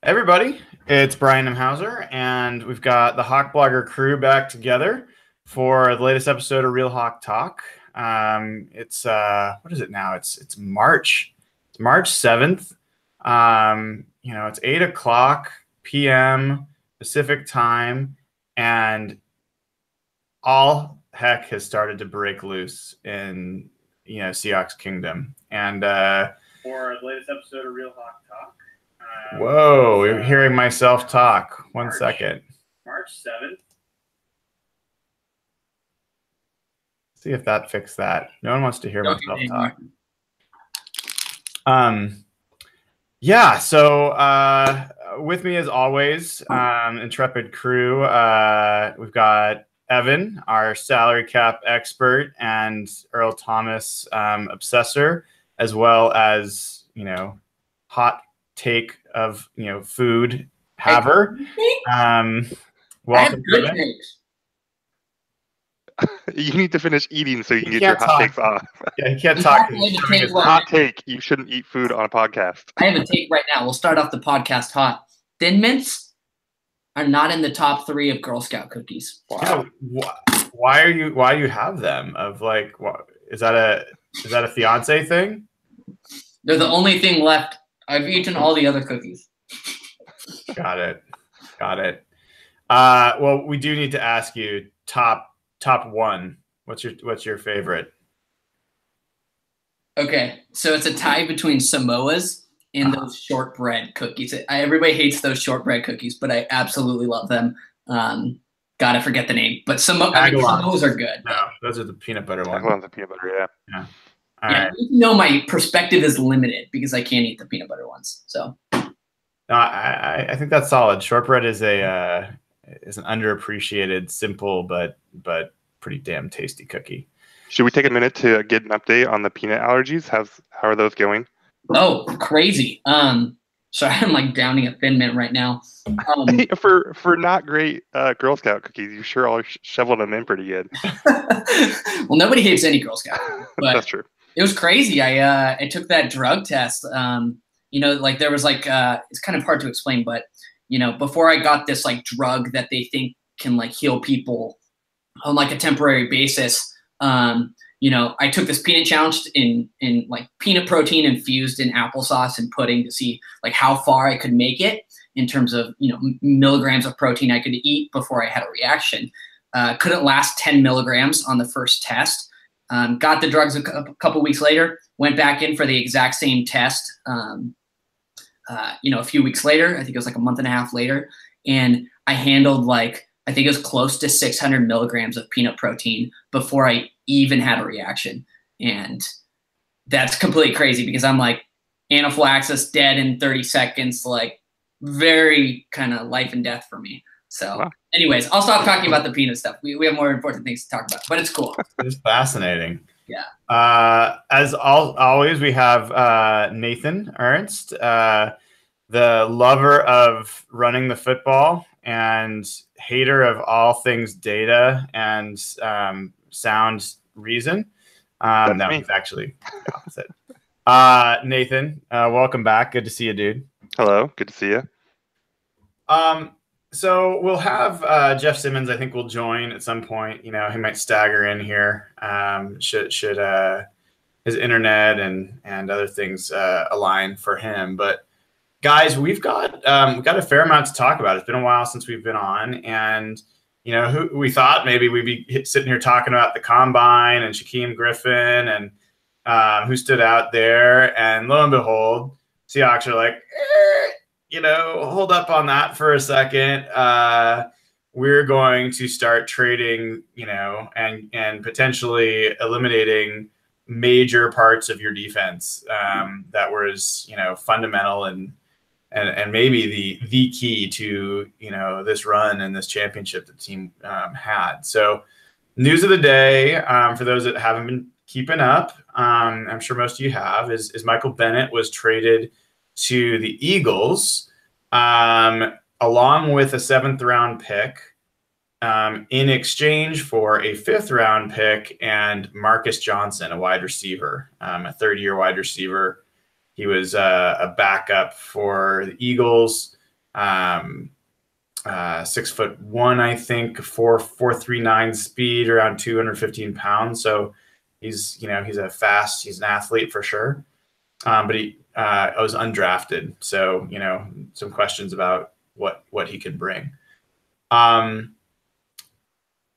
Everybody, it's Brian Hauser, and we've got the Hawk Blogger crew back together for the latest episode of Real Hawk Talk. It's what is it now? It's March. It's March 7th. It's 8 o'clock p.m. Pacific time, and all heck has started to break loose in Seahawks Kingdom. And for the latest episode of Real Hawk Talk. Whoa, we're hearing myself talk. One second. March 7th. See if that fixed that. No one wants to hear myself talk. So with me as always, intrepid crew, we've got Evan, our salary cap expert, and Earl Thomas, obsessor, as well as, hot take of food haver. Welcome, Evan. You need to finish eating so you can get your hot takes off. Yeah, he can't talk. Hot take: you shouldn't eat food on a podcast. I have a take right now. We'll start off the podcast hot. Thin Mints are not in the top 3 of Girl Scout cookies. Wow. Yeah, why do you have them? Is that a fiance thing? They're the only thing left. I've eaten all the other cookies. Got it. Well, we do need to ask you top 1. What's your favorite? Okay, so it's a tie between Samoas and those shortbread cookies. Everybody hates those shortbread cookies, but I absolutely love them. Gotta forget the name, but Samoas are good. No, those are the peanut butter ones. Tagalon's the peanut butter, yeah. All right. Even though my perspective is limited because I can't eat the peanut butter ones. So, no, I think that's solid. Shortbread is an underappreciated, simple but pretty damn tasty cookie. Should we take a minute to get an update on the peanut allergies? How are those going? Oh, crazy. Sorry, I'm like downing a Thin Mint right now. For not great Girl Scout cookies, you sure all shoveled them in pretty good. Well, nobody hates any Girl Scout, but that's true. It was crazy. I took that drug test. There was it's kind of hard to explain, but before I got this drug that they think can heal people on a temporary basis. I took this peanut challenge in peanut protein infused in applesauce and pudding to see how far I could make it in terms of milligrams of protein I could eat before I had a reaction. Couldn't last 10 milligrams on the first test. Got the drugs a couple weeks later, went back in for the exact same test, a few weeks later. I think it was a month and a half later. And I handled I think it was close to 600 milligrams of peanut protein before I even had a reaction. And that's completely crazy because I'm anaphylaxis, dead in 30 seconds, very kind of life and death for me. So wow. Anyways, I'll stop talking about the peanut stuff. We have more important things to talk about, but it's cool. It's fascinating. Yeah. As always, we have Nathan Ernst, the lover of running the football and hater of all things data and sound reason. No, it's actually the opposite. Nathan, welcome back. Good to see you, dude. Hello. Good to see you. So we'll have Jeff Simmons, I think, will join at some point. He might stagger in here. Should his internet and other things align for him. But guys, we've got a fair amount to talk about. It's been a while since we've been on, and who we thought maybe we'd be sitting here talking about the combine and Shaquem Griffin and who stood out there, and lo and behold, Seahawks are like, hold up on that for a second. We're going to start trading, and potentially eliminating major parts of your defense that was, fundamental and maybe the key to, this run and this championship the team had. So news of the day, for those that haven't been keeping up, I'm sure most of you have, is Michael Bennett was traded to the Eagles, along with a 7th round pick, in exchange for a 5th round pick and Marcus Johnson, a wide receiver, a 3rd-year wide receiver. He was a backup for the Eagles 6'1", I think, 4.39 speed, around 215 pounds. So he's he's an athlete for sure. But he was undrafted. So, some questions about what he could bring.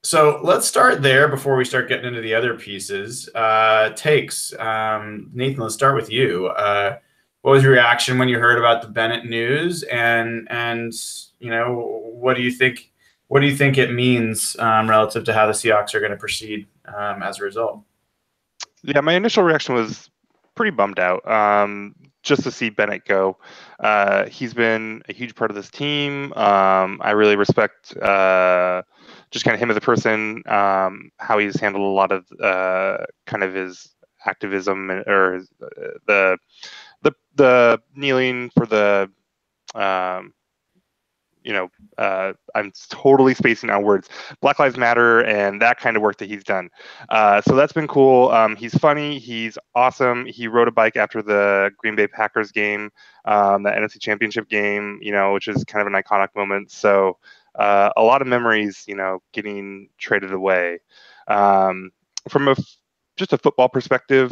So let's start there before we start getting into the other pieces. Takes. Nathan, let's start with you. What was your reaction when you heard about the Bennett news, and what do you think it means relative to how the Seahawks are going to proceed as a result? Yeah, my initial reaction was pretty bummed out just to see Bennett go. He's been a huge part of this team. I really respect just kind of him as a person, how he's handled a lot of kind of his activism or the kneeling for the I'm totally spacing on words, Black Lives Matter, and that kind of work that he's done. So that's been cool. He's funny. He's awesome. He rode a bike after the Green Bay Packers game, the NFC Championship game, which is kind of an iconic moment. So a lot of memories, getting traded away. From just a football perspective,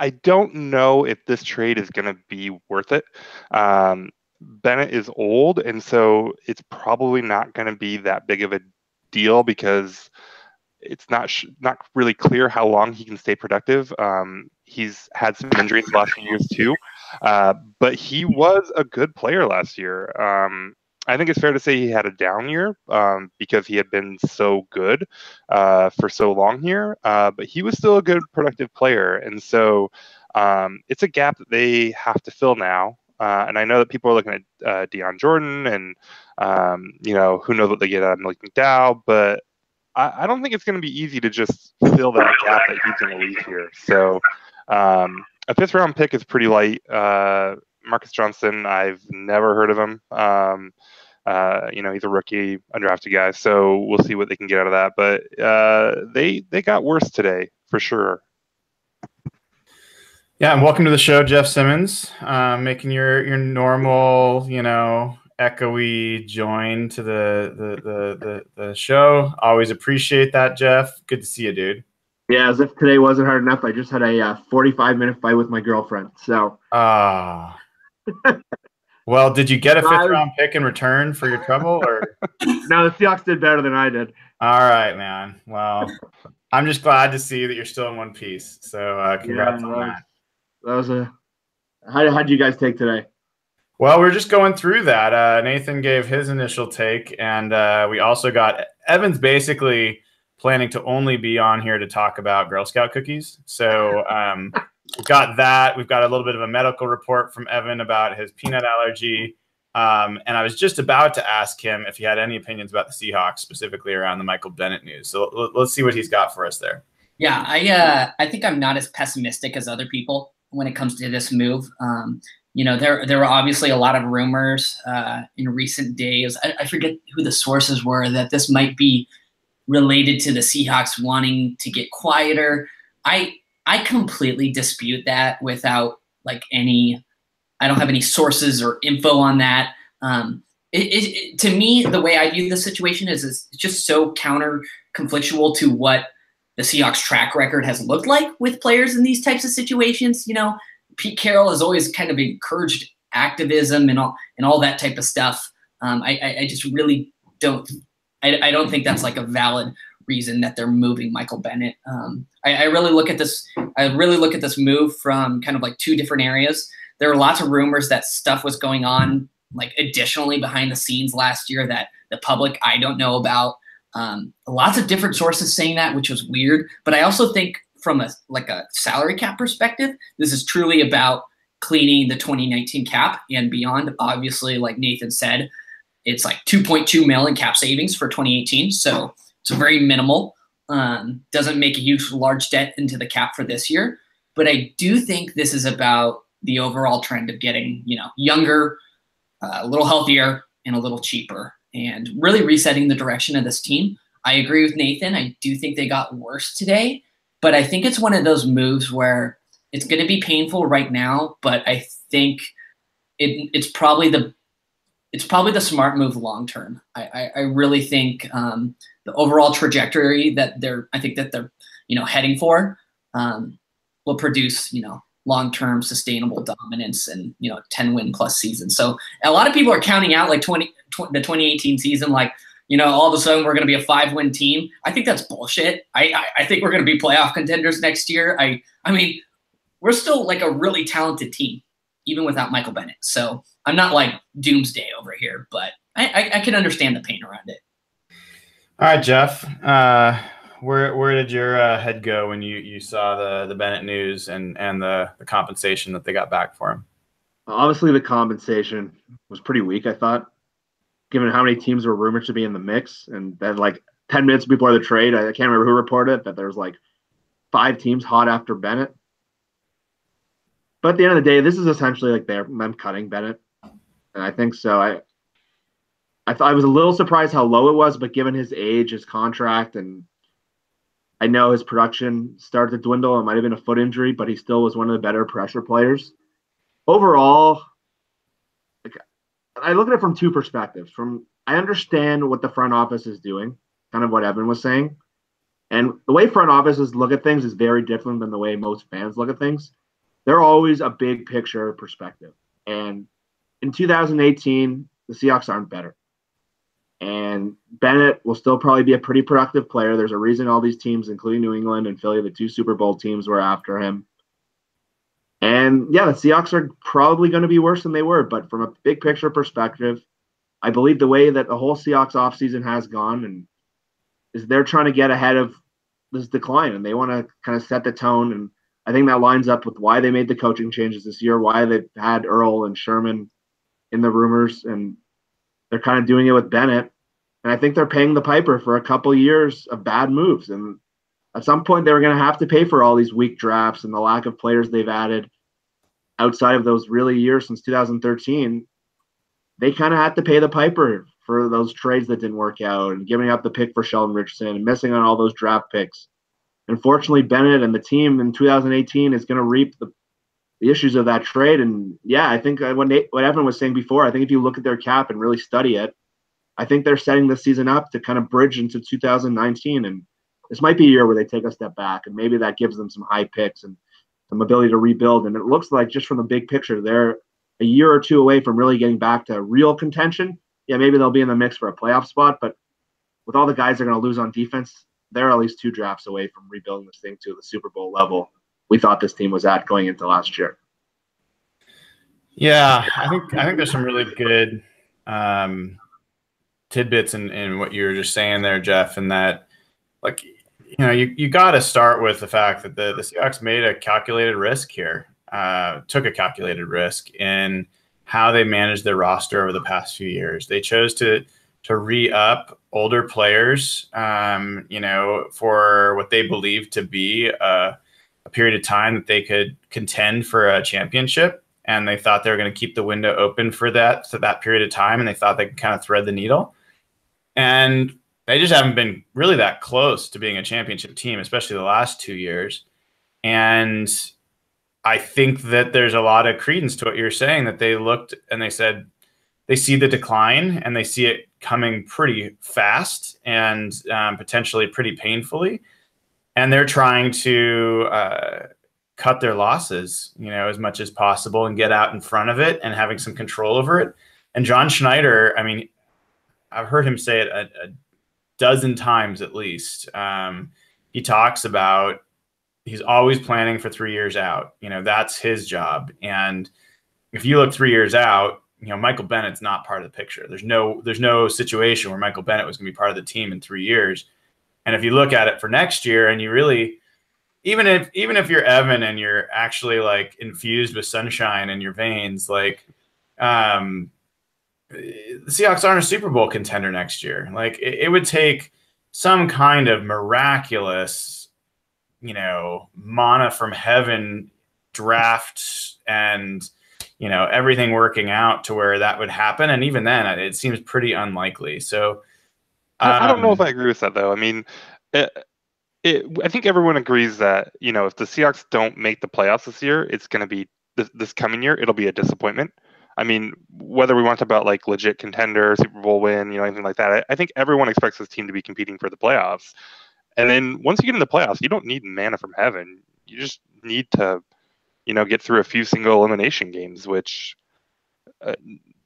I don't know if this trade is going to be worth it. Bennett is old, and so it's probably not going to be that big of a deal because it's not really clear how long he can stay productive. He's had some injuries the last few years too, but he was a good player last year. I think it's fair to say he had a down year because he had been so good for so long here, but he was still a good, productive player. And so it's a gap that they have to fill now. And I know that people are looking at Deion Jordan and, who knows what they get out of Malik McDowell, but I don't think it's going to be easy to just fill that gap that he's going to leave here. So a 5th round pick is pretty light. Marcus Johnson, I've never heard of him. He's a rookie, undrafted guy, so we'll see what they can get out of that. But they got worse today for sure. Yeah, and welcome to the show, Jeff Simmons, making your normal, echoey join to the show. Always appreciate that, Jeff. Good to see you, dude. Yeah, as if today wasn't hard enough, I just had a 45-minute fight with my girlfriend. So. Well, did you get a 5th round pick in return for your trouble, or? No, the Seahawks did better than I did. All right, man. Well, I'm just glad to see that you're still in one piece. So congrats on that. That was how did you guys take today? Well, we're just going through that. Nathan gave his initial take, and we also got Evan's basically planning to only be on here to talk about Girl Scout cookies. So we've got that. We've got a little bit of a medical report from Evan about his peanut allergy. And I was just about to ask him if he had any opinions about the Seahawks, specifically around the Michael Bennett news. So let's see what he's got for us there. Yeah, I think I'm not as pessimistic as other people when it comes to this move. There were obviously a lot of rumors in recent days. I forget who the sources were that this might be related to the Seahawks wanting to get quieter. I completely dispute that without I don't have any sources or info on that. To me, the way I view the situation is it's just so counter-conflictual to what the Seahawks track record has looked like with players in these types of situations. Pete Carroll has always kind of encouraged activism and all that type of stuff. I just really don't. I don't think that's a valid reason that they're moving Michael Bennett. I really look at this. I really look at this move from kind of 2 different areas. There were lots of rumors that stuff was going on additionally behind the scenes last year that the public I don't know about. Lots of different sources saying that, which was weird. But I also think from a salary cap perspective, this is truly about cleaning the 2019 cap and beyond. Obviously, like Nathan said, it's $2.2 million cap savings for 2018. So it's very minimal. Doesn't make a large dent into the cap for this year. But I do think this is about the overall trend of getting, younger, a little healthier, and a little cheaper, and really resetting the direction of this team. I agree with Nathan. I do think they got worse today, but I think it's one of those moves where it's going to be painful right now, but I think it's probably the smart move long term. I really think the overall trajectory that they're heading for will produce long term sustainable dominance and 10-win plus season. So a lot of people are counting out like the 2018 season, like all of a sudden we're going to be a 5-win team. I think that's bullshit. I think we're going to be playoff contenders next year. I mean, we're still like a really talented team, even without Michael Bennett. So I'm not like doomsday over here, but I can understand the pain around it. All right, Jeff. Where did your head go when you saw the Bennett news and the compensation that they got back for him? Obviously, the compensation was pretty weak, I thought, given how many teams were rumored to be in the mix. And then like 10 minutes before the trade, I can't remember who reported it, that there was like 5 teams hot after Bennett. But at the end of the day, this is essentially like them cutting Bennett. And I think so. I thought I was a little surprised how low it was, but given his age, his contract, and I know his production started to dwindle. It might have been a foot injury, but he still was one of the better pressure players. Overall, I look at it from 2 perspectives. I understand what the front office is doing, kind of what Evan was saying. And the way front offices look at things is very different than the way most fans look at things. They're always a big picture perspective. And in 2018, the Seahawks aren't better. And Bennett will still probably be a pretty productive player. There's a reason all these teams, including New England and Philly, the 2 Super Bowl teams, were after him. And yeah, the Seahawks are probably going to be worse than they were. But from a big picture perspective, I believe the way that the whole Seahawks offseason has gone and is they're trying to get ahead of this decline, and they want to kind of set the tone. And I think that lines up with why they made the coaching changes this year, why they had Earl and Sherman in the rumors, and they're kind of doing it with Bennett. And I think they're paying the piper for a couple of years of bad moves. And at some point, they were going to have to pay for all these weak drafts and the lack of players they've added outside of those really years since 2013. They kind of had to pay the piper for those trades that didn't work out and giving up the pick for Sheldon Richardson and missing on all those draft picks. Unfortunately, Bennett and the team in 2018 is going to reap the issues of that trade. And yeah, I think what Evan was saying before, I think if you look at their cap and really study it, I think they're setting the season up to kind of bridge into 2019. And this might be a year where they take a step back, and maybe that gives them some high picks and some ability to rebuild. And it looks like, just from the big picture, they're a year or 2 away from really getting back to real contention. Yeah, maybe they'll be in the mix for a playoff spot, but with all the guys they're going to lose on defense, they're at least 2 drafts away from rebuilding this thing to the Super Bowl level we thought this team was at going into last year. Yeah, I think there's some really good tidbits in what you were just saying there, Jeff, and that, like, you got to start with the fact that the Seahawks made a calculated risk here, took a calculated risk in how they managed their roster over the past few years. They chose to re-up older players, for what they believed to be a period of time that they could contend for a championship. And they thought they were going to keep the window open for that period of time. And they thought they could kind of thread the needle. And they just haven't been really that close to being a championship team, especially the last 2 years. And I think that there's a lot of credence to what you're saying, that they looked and they said they see the decline and they see it coming pretty fast and potentially pretty painfully. And they're trying to cut their losses, as much as possible and get out in front of it and having some control over it. And John Schneider, I mean, I've heard him say it a dozen times at least. He talks about he's always planning for 3 years out. That's his job. And if you look 3 years out, Michael Bennett's not part of the picture. There's no situation where Michael Bennett was going to be part of the team in 3 years. And if you look at it for next year, and you really, even if you're Evan and you're actually like infused with sunshine in your veins, like the Seahawks aren't a Super Bowl contender next year. Like it would take some kind of miraculous, manna from heaven draft and everything working out to where that would happen. And even then, it seems pretty unlikely. So I don't know if I agree with that, though. I mean, I think everyone agrees that, if the Seahawks don't make the playoffs this year, it's going to be this coming year, it'll be a disappointment. I mean, whether we want to about like legit contender, Super Bowl win, anything like that, I think everyone expects this team to be competing for the playoffs. And then once you get in the playoffs, you don't need manna from heaven. You just need to, get through a few single elimination games, which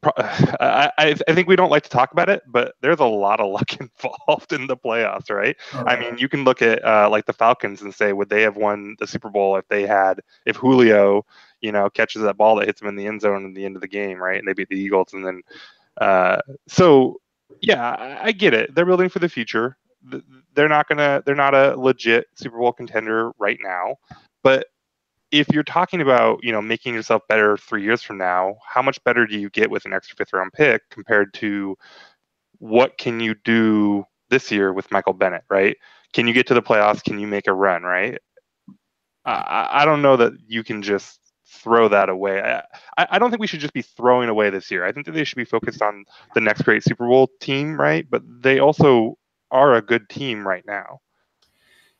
I think we don't like to talk about it, but there's a lot of luck involved in the playoffs, right? Oh. I mean, you can look at like the Falcons and say, would they have won the Super Bowl if Julio, catches that ball that hits him in the end zone in the end of the game, right? And they beat the Eagles, and then so yeah, I get it. They're building for the future. They're not a legit Super Bowl contender right now, but if you're talking about, making yourself better 3 years from now, how much better do you get with an extra 5th round pick compared to what can you do this year with Michael Bennett, right? Can you get to the playoffs? Can you make a run, right? I don't know that you can just throw that away. I don't think we should just be throwing away this year. I think that they should be focused on the next great Super Bowl team, right? But they also are a good team right now.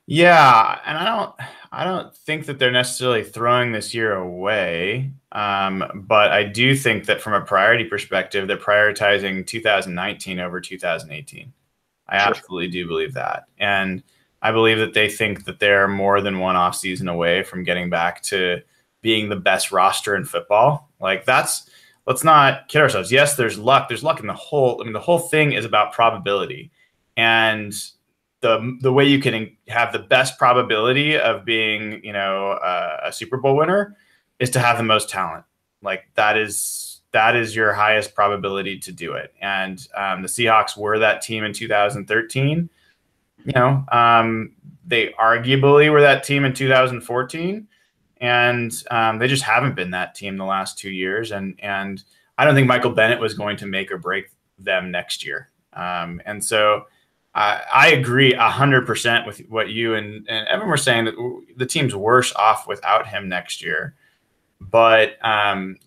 Yeah, and I don't think that they're necessarily throwing this year away, but I do think that from a priority perspective, they're prioritizing 2019 over 2018. I Sure. absolutely do believe that, and I believe that they think that they're more than one offseason away from getting back to being the best roster in football. Like let's not kid ourselves. Yes, there's luck. There's luck in the whole. I mean, the whole thing is about probability, and the way you can have the best probability of being, a Super Bowl winner is to have the most talent. Like that is your highest probability to do it. And the Seahawks were that team in 2013. They arguably were that team in 2014, and they just haven't been that team the last 2 years. And I don't think Michael Bennett was going to make or break them next year. And so I agree 100% with what you and Evan were saying, that the team's worse off without him next year. But,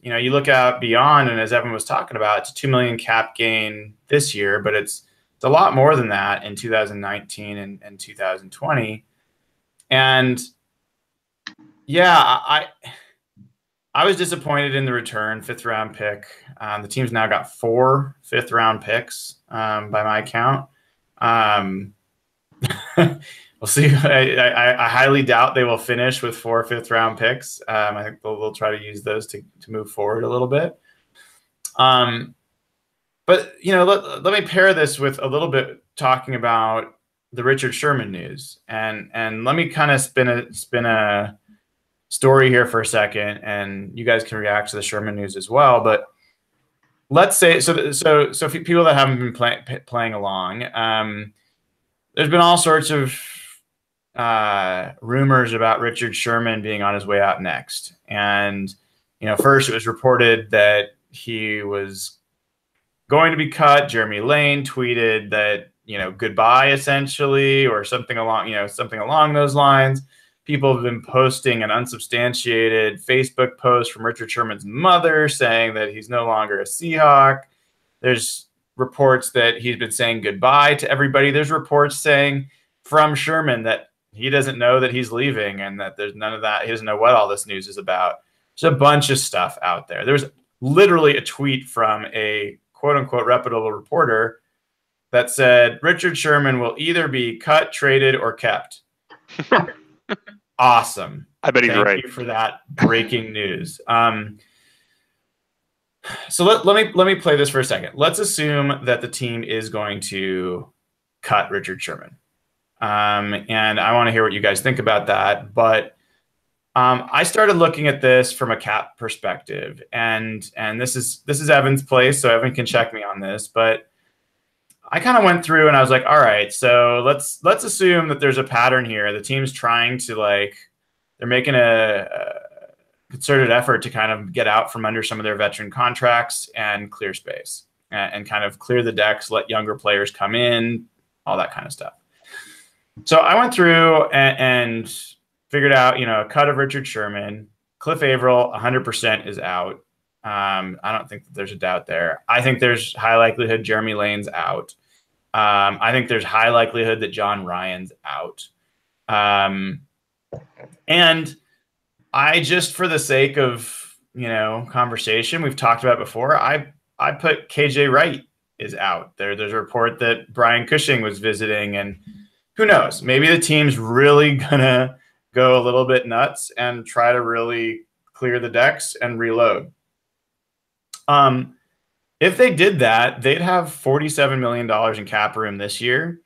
you look out beyond, and as Evan was talking about, it's a $2 million cap gain this year, but it's a lot more than that in 2019 and 2020. And yeah, I was disappointed in the return, 5th round pick. The team's now got 4 5th round picks by my count. We'll see. I highly doubt they will finish with 4 5th round picks. I think they'll try to use those to move forward a little bit. But let me pair this with a little bit talking about the Richard Sherman news, and let me kind of spin a story here for a second, and you guys can react to the Sherman news as well. But let's say so for people that haven't been playing along, there's been all sorts of rumors about Richard Sherman being on his way out next. And first it was reported that he was going to be cut. Jeremy Lane tweeted that goodbye, essentially, or something along those lines. People have been posting an unsubstantiated Facebook post from Richard Sherman's mother saying that he's no longer a Seahawk. There's reports that he's been saying goodbye to everybody. There's reports saying from Sherman that he doesn't know that he's leaving and that there's none of that. He doesn't know what all this news is about. There's a bunch of stuff out there. There's literally a tweet from a quote-unquote reputable reporter that said Richard Sherman will either be cut, traded, or kept. Awesome. I bet he's right. Thank you for that breaking news. So let me play this for a second. Let's assume that the team is going to cut Richard Sherman. And I want to hear what you guys think about that. But I started looking at this from a cap perspective, and this is Evan's place, so Evan can check me on this. But I kind of went through and I was like, all right, so let's assume that there's a pattern here. The team's trying to they're making a concerted effort to kind of get out from under some of their veteran contracts and clear space and kind of clear the decks, let younger players come in, all that kind of stuff. So I went through and figured out, a cut of Richard Sherman. Cliff Averill, 100% is out. I don't think that there's a doubt there. I think there's high likelihood Jeremy Lane's out. I think there's high likelihood that John Ryan's out. And I just, for the sake of conversation we've talked about before. I put KJ Wright is out. There's a report that Brian Cushing was visiting, and who knows? Maybe the team's really gonna go a little bit nuts and try to really clear the decks and reload. If they did that, they'd have $47 million in cap room this year.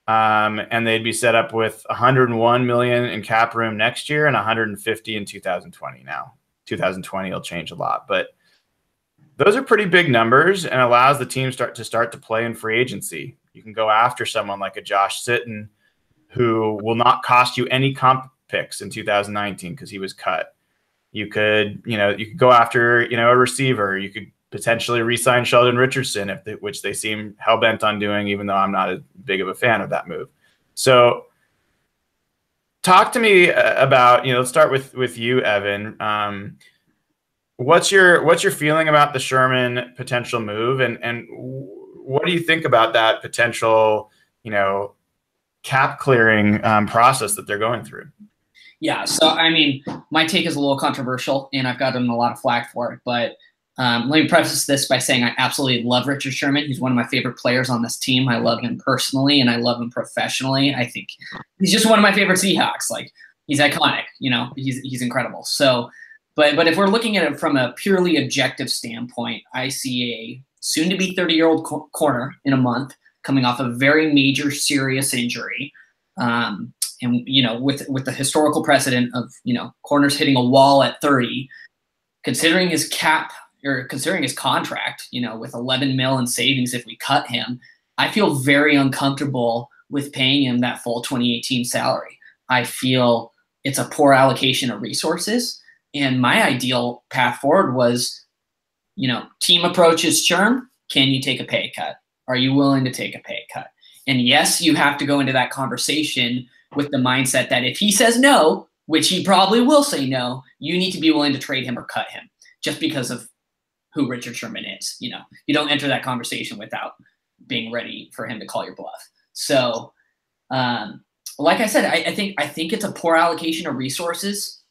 And they'd be set up with 101 million in cap room next year and 150 in 2020. Now 2020 will change a lot, but those are pretty big numbers and allows the team start to play in free agency. You can go after someone like a Josh Sitton, who will not cost you any comp picks in 2019 because he was cut. You could go after a receiver. You could potentially re-sign Sheldon Richardson, which they seem hell-bent on doing, even though I'm not as big of a fan of that move. So talk to me about, let's start with you, Evan. What's your feeling about the Sherman potential move, and what do you think about that potential, cap clearing process that they're going through? Yeah, so I mean, my take is a little controversial, and I've gotten a lot of flack for it, but let me preface this by saying I absolutely love Richard Sherman. He's one of my favorite players on this team. I love him personally, and I love him professionally. I think he's just one of my favorite Seahawks. Like, he's iconic. He's incredible. So, but if we're looking at it from a purely objective standpoint, I see a soon-to-be 30-year-old corner in a month coming off a very major, serious injury, and with the historical precedent of corners hitting a wall at 30, considering his cap. Or considering his contract, with 11 mil in savings if we cut him, I feel very uncomfortable with paying him that full 2018 salary. I feel it's a poor allocation of resources. And my ideal path forward was, team approaches Sherm. Can you take a pay cut? Are you willing to take a pay cut? And yes, you have to go into that conversation with the mindset that if he says no, which he probably will say no, you need to be willing to trade him or cut him just because of who Richard Sherman is. You don't enter that conversation without being ready for him to call your bluff. So, like I said, I think it's a poor allocation of resources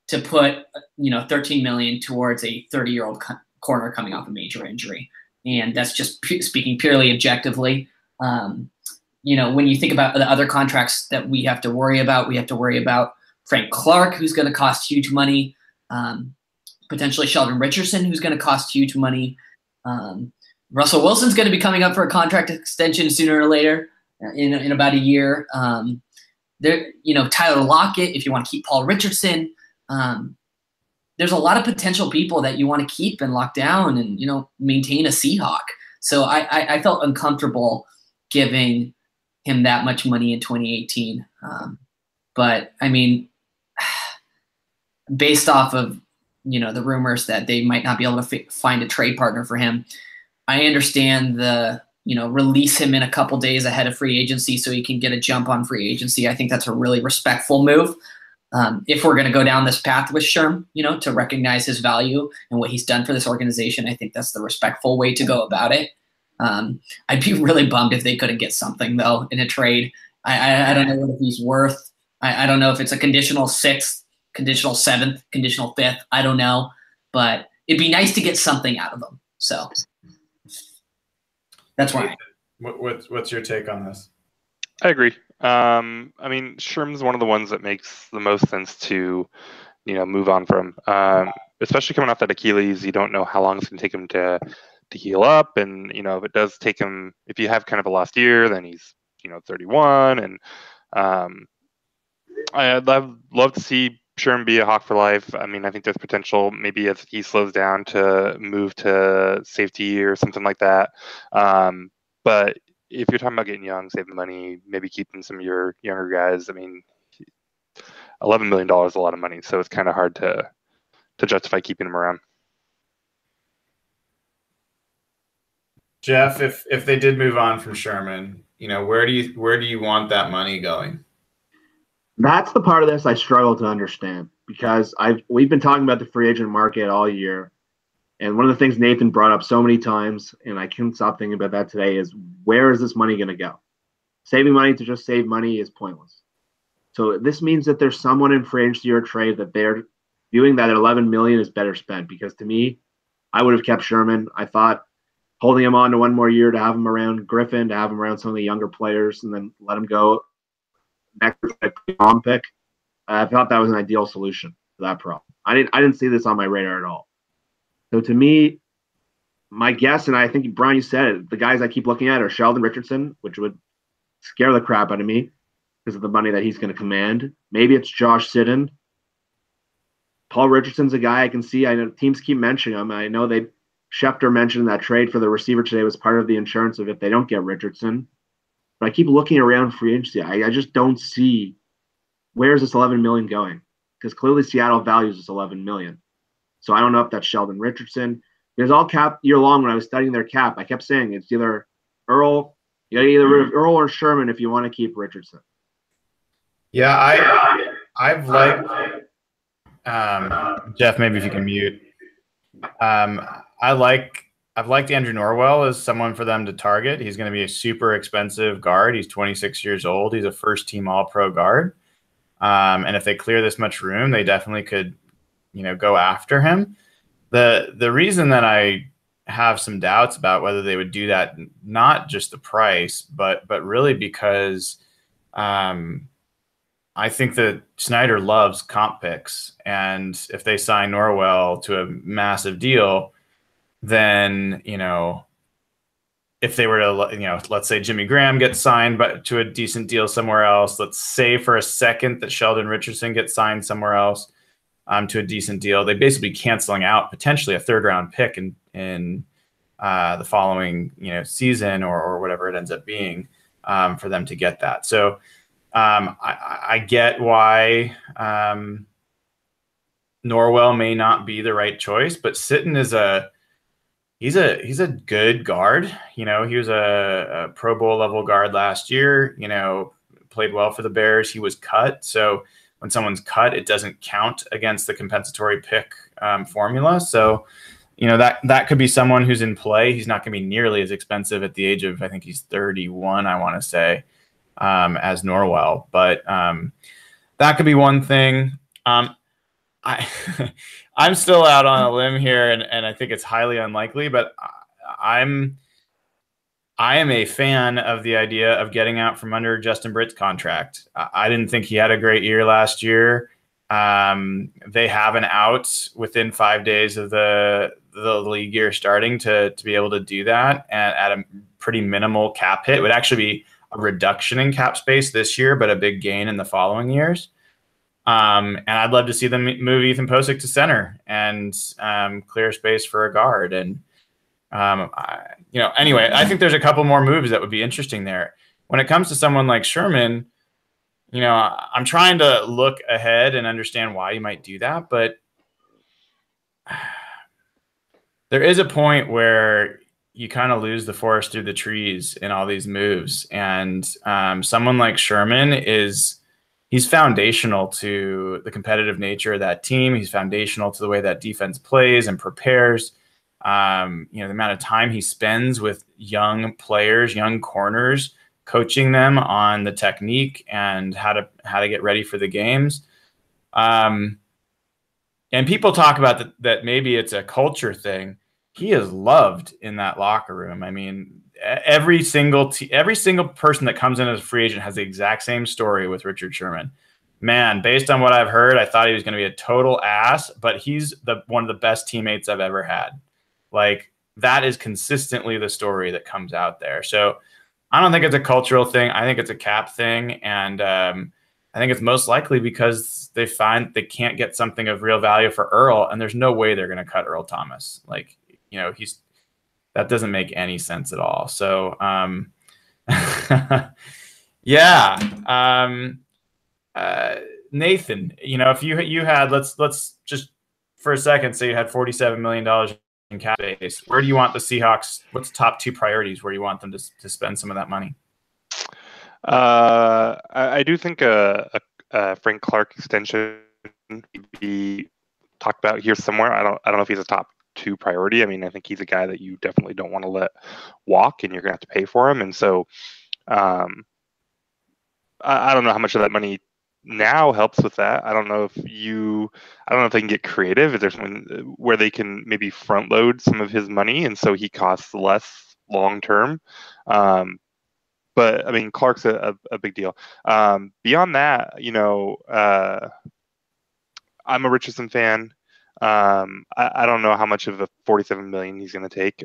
to put 13 million towards a 30-year-old corner coming off a major injury, and that's just speaking purely objectively. When you think about the other contracts that we have to worry about Frank Clark, who's going to cost huge money. Potentially Sheldon Richardson, who's going to cost huge money. Russell Wilson's going to be coming up for a contract extension sooner or later in about a year. Tyler Lockett, if you want to keep Paul Richardson. There's a lot of potential people that you want to keep and lock down and, maintain a Seahawk. So I felt uncomfortable giving him that much money in 2018. But, I mean, based off of, the rumors that they might not be able to find a trade partner for him, I understand the, release him in a couple days ahead of free agency so he can get a jump on free agency. I think that's a really respectful move. If we're going to go down this path with Sherm, to recognize his value and what he's done for this organization, I think that's the respectful way to go about it. I'd be really bummed if they couldn't get something, though, in a trade. I don't know what he's worth. I don't know if it's a conditional 6th, conditional 7th, conditional 5th. I don't know. But it'd be nice to get something out of them. So that's why. What's your take on this? I agree. I mean, Sherman's one of the ones that makes the most sense to, move on from. Especially coming off that Achilles, you don't know how long it's going to take him to heal up. And, if it does take him, if you have kind of a lost year, then he's, 31. And I'd love to see Sherman be a Hawk for life. I mean, I think there's potential maybe if he slows down to move to safety or something like that. But if you're talking about getting young, saving money, maybe keeping some of your younger guys, I mean, $11 million is a lot of money, so it's kind of hard to justify keeping him around. Jeff, if they did move on from Sherman, where do you want that money going? That's the part of this I struggle to understand because we've been talking about the free agent market all year. And one of the things Nathan brought up so many times, and I couldn't stop thinking about that today, is where is this money going to go? Saving money to just save money is pointless. So this means that there's someone in free agency or trade that they're viewing that 11 million is better spent, because to me, I would have kept Sherman. I thought holding him on to one more year to have him around Griffin, to have him around some of the younger players, and then let him go next round pick. I thought that was an ideal solution to that problem. I didn't see this on my radar at all. So to me, my guess, and I think Brian, you said it, the guys I keep looking at are Sheldon Richardson, which would scare the crap out of me because of the money that he's going to command. Maybe it's Josh Sidden. Paul Richardson's a guy I can see. I know teams keep mentioning him. I know Schefter mentioned that trade for the receiver today was part of the insurance of if they don't get Richardson. But I keep looking around free agency. I just don't see where's this 11 million going, because clearly Seattle values this 11 million. So I don't know if that's Sheldon Richardson. There's all cap year long when I was studying their cap. I kept saying it's either Earl, you got to either rid of Earl or Sherman if you want to keep Richardson. Yeah, I've liked Jeff. Maybe if you can mute. I've liked Andrew Norwell as someone for them to target. He's going to be a super expensive guard. He's 26 years old. He's a first-team All-Pro guard. And if they clear this much room, they definitely could, go after him. The reason that I have some doubts about whether they would do that, not just the price, but really because I think that Snyder loves comp picks, and if they sign Norwell to a massive deal, then if they were to let's say Jimmy Graham gets signed but to a decent deal somewhere else, let's say for a second that Sheldon Richardson gets signed somewhere else to a decent deal, they basically canceling out potentially a third-round pick in the following season or whatever it ends up being for them to get that. So I get why Norwell may not be the right choice, but Sitton is he's a good guard. He was a Pro Bowl level guard last year. Played well for the Bears. He was cut, so when someone's cut, it doesn't count against the compensatory pick formula. So, that could be someone who's in play. He's not going to be nearly as expensive at the age of, I think he's 31, I want to say, as Norwell. But that could be one thing. I'm still out on a limb here, and I think it's highly unlikely, but I am a fan of the idea of getting out from under Justin Britt's contract. I didn't think he had a great year last year. They have an out within 5 days of the league year starting to be able to do that at a pretty minimal cap hit. It would actually be a reduction in cap space this year, but a big gain in the following years. And I'd love to see them move Ethan Posick to center and clear space for a guard. And anyway, I think there's a couple more moves that would be interesting there. When it comes to someone like Sherman, I'm trying to look ahead and understand why you might do that, but there is a point where you kind of lose the forest through the trees in all these moves. And someone like Sherman he's foundational to the competitive nature of that team. He's foundational to the way that defense plays and prepares. The amount of time he spends with young players, young corners, coaching them on the technique and how to get ready for the games. And people talk about that maybe it's a culture thing. He is loved in that locker room. I mean, every single person that comes in as a free agent has the exact same story with Richard Sherman. Man, based on what I've heard, I thought he was going to be a total ass, but he's one of the best teammates I've ever had. Like, that is consistently the story that comes out there. So I don't think it's a cultural thing. I think it's a cap thing. And I think it's most likely because they find they can't get something of real value for Earl, and there's no way they're going to cut Earl Thomas. Like, that doesn't make any sense at all. So, yeah. Nathan, if you had, let's just for a second say you had $47 million in cap space. Where do you want the Seahawks? What's the top two priorities where you want them to spend some of that money? I do think a Frank Clark extension would be talked about here somewhere. I don't know if he's a top two priority. I mean, I think he's a guy that you definitely don't want to let walk, and you're gonna have to pay for him. And so, I don't know how much of that money now helps with that. I don't know if they can get creative. If there's one where they can maybe front load some of his money, and so he costs less long term. But I mean, Clark's a big deal. Beyond that, I'm a Richardson fan. I don't know how much of the $47 million he's going to take.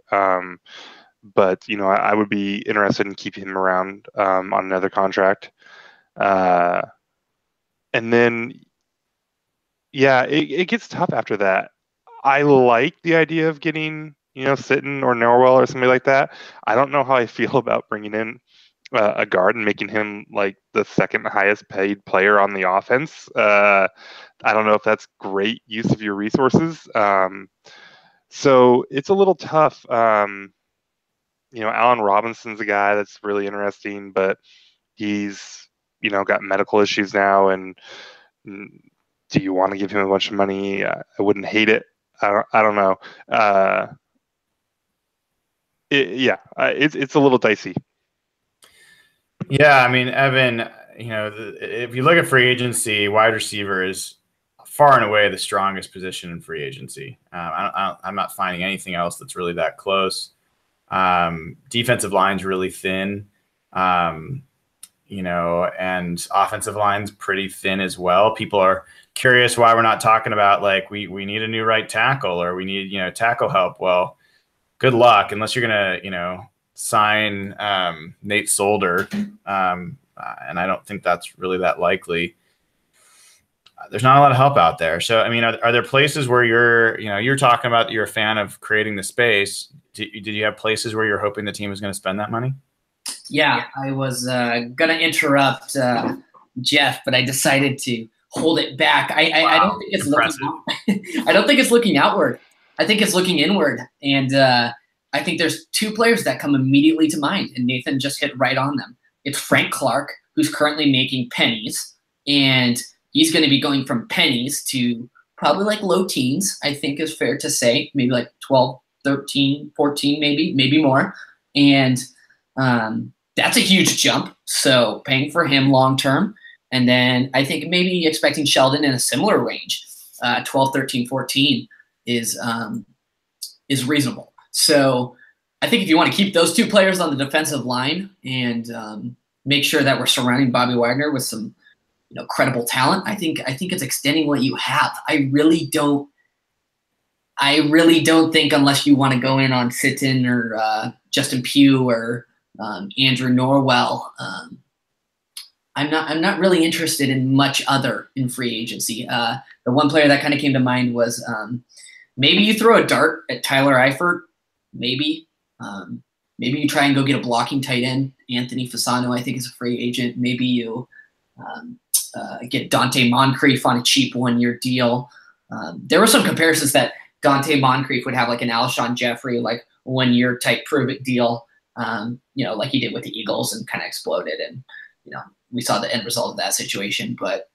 But I would be interested in keeping him around on another contract. And then, yeah, it gets tough after that. I like the idea of getting, Sitton or Norwell or somebody like that. I don't know how I feel about bringing in a guard and making him like the second highest paid player on the offense. I don't know if that's great use of your resources. So it's a little tough. Allen Robinson's a guy that's really interesting, but he's, got medical issues now. And do you want to give him a bunch of money? I wouldn't hate it. I don't know. It's a little dicey. Yeah, I mean, Evan, if you look at free agency, wide receiver is far and away the strongest position in free agency. I'm not finding anything else that's really that close. Defensive line's really thin, and offensive line's pretty thin as well. People are curious why we're not talking about like we need a new right tackle or we need tackle help. Well, good luck unless you're gonna sign Nate Solder, and I don't think that's really that likely. There's not a lot of help out there. So, I mean, are there places where you're talking about you're a fan of creating the space? Did you have places where you're hoping the team is going to spend that money? Yeah, I was going to interrupt Jeff, but I decided to hold it back. I don't think it's looking. I don't think it's looking outward. I think it's looking inward, and I think there's two players that come immediately to mind, and Nathan just hit right on them. It's Frank Clark, who's currently making pennies, and he's going to be going from pennies to probably like low teens, I think is fair to say, maybe like 12, 13, 14, maybe more. And that's a huge jump. So paying for him long-term. And then I think maybe expecting Sheldon in a similar range, 12, 13, 14 is reasonable. So I think if you want to keep those two players on the defensive line and make sure that we're surrounding Bobby Wagner with some credible talent, I think it's extending what you have. I really don't think unless you want to go in on Sitton or Justin Pugh or Andrew Norwell, I'm not really interested in much other in free agency. The one player that kind of came to mind was maybe you throw a dart at Tyler Eifert. Maybe you try and go get a blocking tight end. Anthony Fasano, I think, is a free agent. Maybe you get Dante Moncrief on a cheap one-year deal. There were some comparisons that Dante Moncrief would have like an Alshon Jeffrey, like 1-year type prove-it deal, like he did with the Eagles and kind of exploded. And, we saw the end result of that situation. But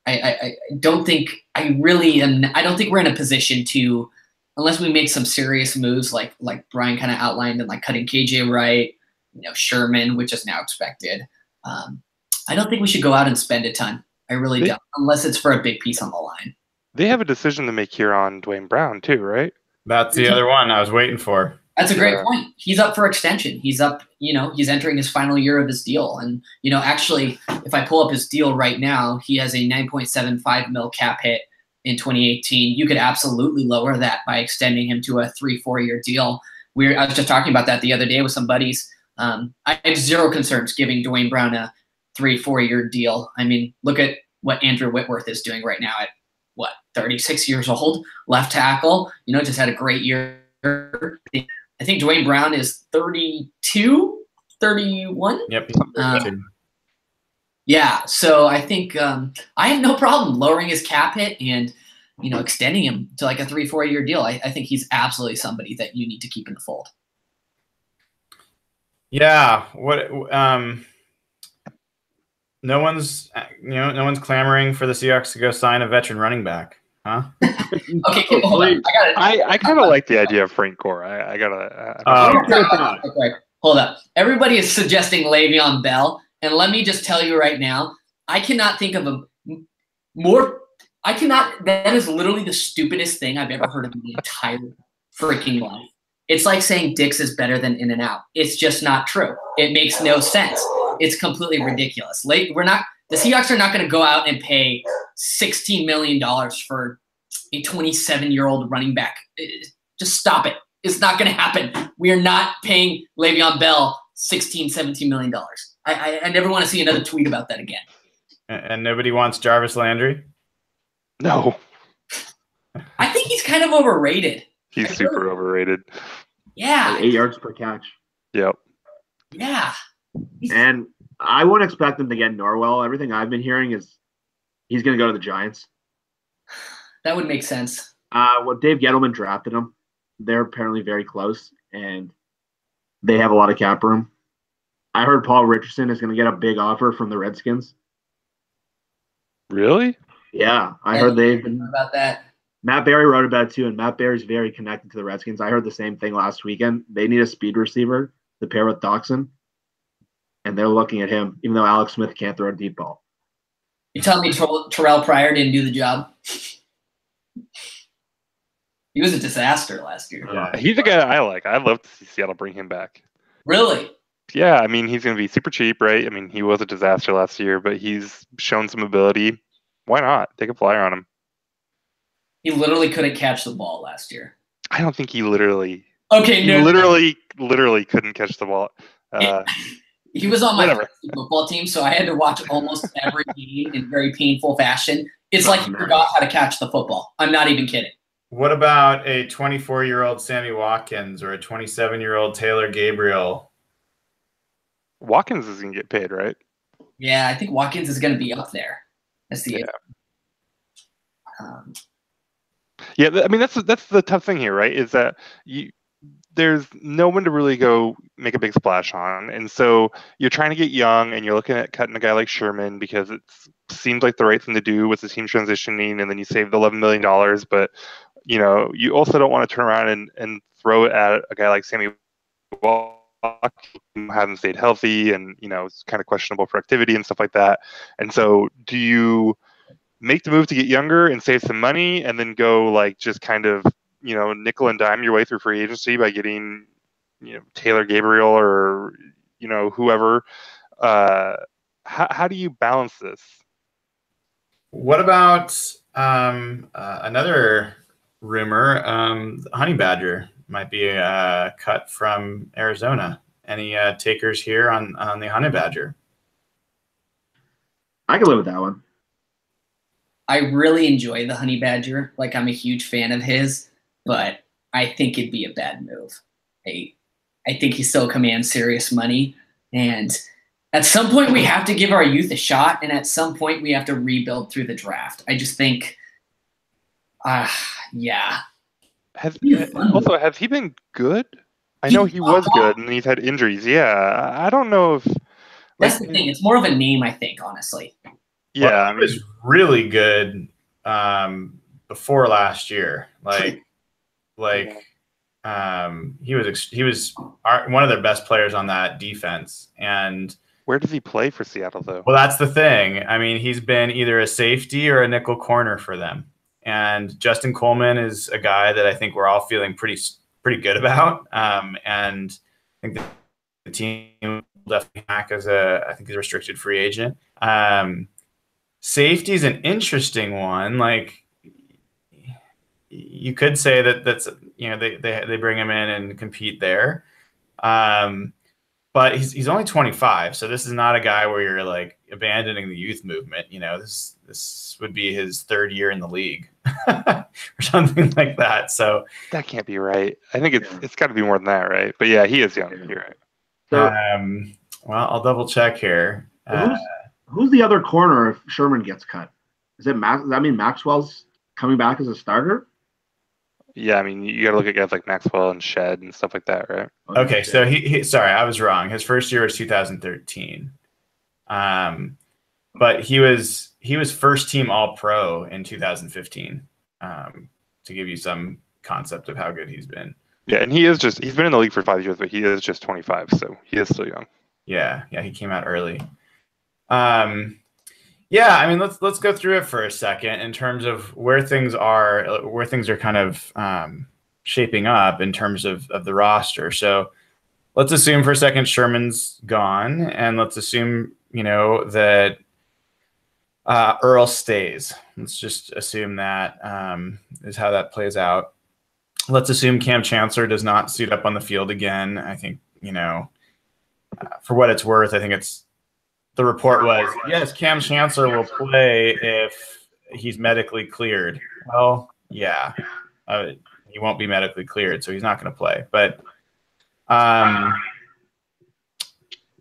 I don't think we're in a position to, unless we make some serious moves like Brian kind of outlined and like cutting KJ Wright, Sherman, which is now expected. I don't think we should go out and spend a ton. I really don't, unless it's for a big piece on the line. They have a decision to make here on Dwayne Brown too, right? That's the other one I was waiting for. That's a great point. He's up for extension. He's up, he's entering his final year of his deal. And, actually, if I pull up his deal right now, he has a $9.75 mil cap hit in 2018. You could absolutely lower that by extending him to a 3-4 year deal. I was just talking about that the other day with some buddies. I have zero concerns giving Dwayne Brown a 3-4 year deal. I mean, look at what Andrew Whitworth is doing right now at 36 years old, left tackle, just had a great year. I think Dwayne Brown is 32, 31. Yep. Yeah. So I think I have no problem lowering his cap hit and, extending him to like a 3-4 year deal. I think he's absolutely somebody that you need to keep in the fold. Yeah. No one's clamoring for the Seahawks to go sign a veteran running back, huh? Okay, hold on. I kind of like the idea of Frank Gore. I gotta. Okay, hold up. Everybody is suggesting Le'Veon Bell, and let me just tell you right now, I cannot think of a more. I cannot. That is literally the stupidest thing I've ever heard in my entire freaking life. It's like saying Dick's is better than In-N-Out. It's just not true. It makes no sense. It's completely ridiculous. The Seahawks are not going to go out and pay $16 million for a 27-year-old running back. Just stop it. It's not going to happen. We are not paying Le'Veon Bell $16, $17 million. I never want to see another tweet about that again. And nobody wants Jarvis Landry? No. I think he's kind of overrated. He's super overrated. Yeah. Like 8 yards per catch. Yep. Yeah. And I wouldn't expect him to get Norwell. Everything I've been hearing is he's going to go to the Giants. That would make sense. Well, Dave Gettleman drafted him. They're apparently very close, and they have a lot of cap room. I heard Paul Richardson is going to get a big offer from the Redskins. Really? Yeah, I heard they've been about that. Matt Berry wrote about it too, and Matt Berry's very connected to the Redskins. I heard the same thing last weekend. They need a speed receiver to pair with Doxson, and they're looking at him, even though Alex Smith can't throw a deep ball. You telling me Terrell Pryor didn't do the job? He was a disaster last year. Yeah. He's a guy I like. I'd love to see Seattle bring him back. Really? Yeah, I mean, he's going to be super cheap, right? I mean, he was a disaster last year, but he's shown some ability. Why not? Take a flyer on him. He literally couldn't catch the ball last year. I don't think he literally. Okay, no. Literally couldn't catch the ball. He was on my Whatever. football team, so I had to watch almost every game in very painful fashion. It's like he forgot how to catch the football. I'm not even kidding. What about a 24-year-old Sammy Watkins or a 27-year-old Taylor Gabriel? Watkins is going to get paid, right? Yeah, I think Watkins is going to be up there. That's the Yeah, I mean that's the tough thing here, right? Is that there's no one to really go make a big splash on, and so you're trying to get young, and you're looking at cutting a guy like Sherman because it seems like the right thing to do with the team transitioning, and then you save the $11 million, but you also don't want to turn around and throw it at a guy like Sammy Watkins, who hasn't stayed healthy, and it's kind of questionable productivity and stuff like that. And so, do you make the move to get younger and save some money, and then go like just kind of nickel and dime your way through free agency by getting Taylor Gabriel or whoever? How do you balance this? What about another rumor? Honey Badger might be cut from Arizona. Any takers here on the Honey Badger? I can live with that one. I really enjoy the Honey Badger. Like, I'm a huge fan of his, but I think it'd be a bad move. I think he still commands serious money, and at some point we have to give our youth a shot, and at some point we have to rebuild through the draft. I just think, yeah. Has he been good? I know he was good, and he's had injuries. Yeah, I don't know if that's the thing. It's more of a name, I think, honestly. Yeah, well, he was really good before last year. He was one of their best players on that defense. And where does he play for Seattle, though? Well, that's the thing. I mean, he's been either a safety or a nickel corner for them. And Justin Coleman is a guy that I think we're all feeling pretty good about. And I think the team will definitely back as I think he's a restricted free agent. Safety is an interesting one. Like, you could say that's they bring him in and compete there, but he's only 25, so this is not a guy where you're like abandoning the youth movement. This would be his third year in the league or something like that. So that can't be right. I think it's got to be more than that, right? But yeah, he is young. You're right. So, well, I'll double check here. Who's the other corner if Sherman gets cut? Does that mean Maxwell's coming back as a starter? Yeah, I mean, you got to look at guys like Maxwell and Shed and stuff like that, right? Okay, so he sorry, I was wrong. His first year was 2013, but he was first team All Pro in 2015. To give you some concept of how good he's been. Yeah, and he's been in the league for 5 years, but he is just 25, so he is still young. Yeah, he came out early. Yeah, I mean, let's go through it for a second in terms of where things are kind of shaping up in terms of the roster. So let's assume for a second Sherman's gone, and let's assume that Earl stays. Let's just assume that is how that plays out. Let's assume Cam Chancellor does not suit up on the field again. I think for what it's worth, I think the report was, yes, Cam Chancellor will play if he's medically cleared. Well, yeah, he won't be medically cleared, so he's not going to play. But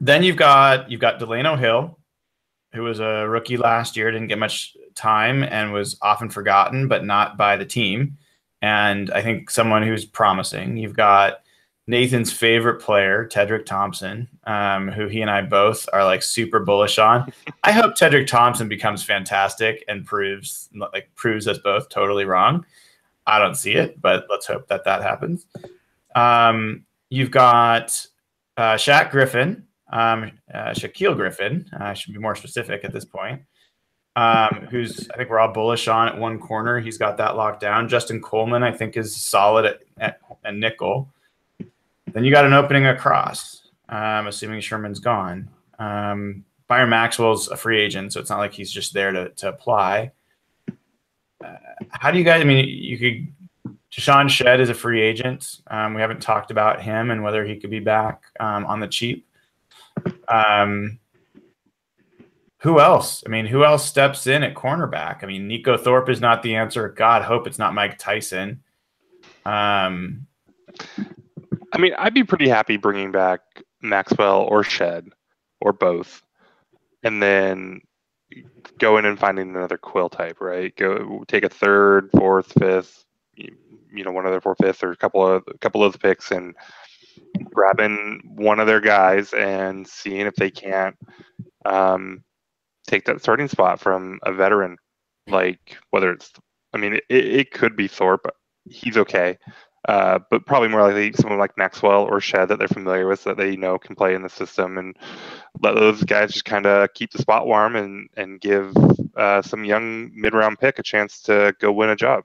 then you've got Delano Hill, who was a rookie last year, didn't get much time and was often forgotten, but not by the team. And I think someone who's promising. You've got Nathan's favorite player, Tedrick Thompson, who he and I both are like super bullish on. I hope Tedrick Thompson becomes fantastic and proves us both totally wrong. I don't see it, but let's hope that happens. You've got Shaquem Griffin, Shaquem Griffin. I should be more specific at this point. Who's I think we're all bullish on at one corner. He's got that locked down. Justin Coleman, I think, is solid at nickel. Then you got an opening across, assuming Sherman's gone. Byron Maxwell's a free agent, so it's not like he's just there to apply. How do you guys? I mean, you could. Deshaun Shedd is a free agent. We haven't talked about him and whether he could be back on the cheap. Who else? I mean, who else steps in at cornerback? I mean, Nico Thorpe is not the answer. God, hope it's not Mike Tyson. I mean, I'd be pretty happy bringing back Maxwell or Shed or both, and then go in and finding another Quill type, right? Go take a third, fourth, fifth, one of their fourth, fifth, or a couple of the picks, and grabbing one of their guys and seeing if they can't take that starting spot from a veteran, like whether it's, I mean, it could be Thorpe. He's okay. But probably more likely someone like Maxwell or Shed that they're familiar with, that they know can play in the system, and let those guys just kind of keep the spot warm and give some young mid-round pick a chance to go win a job.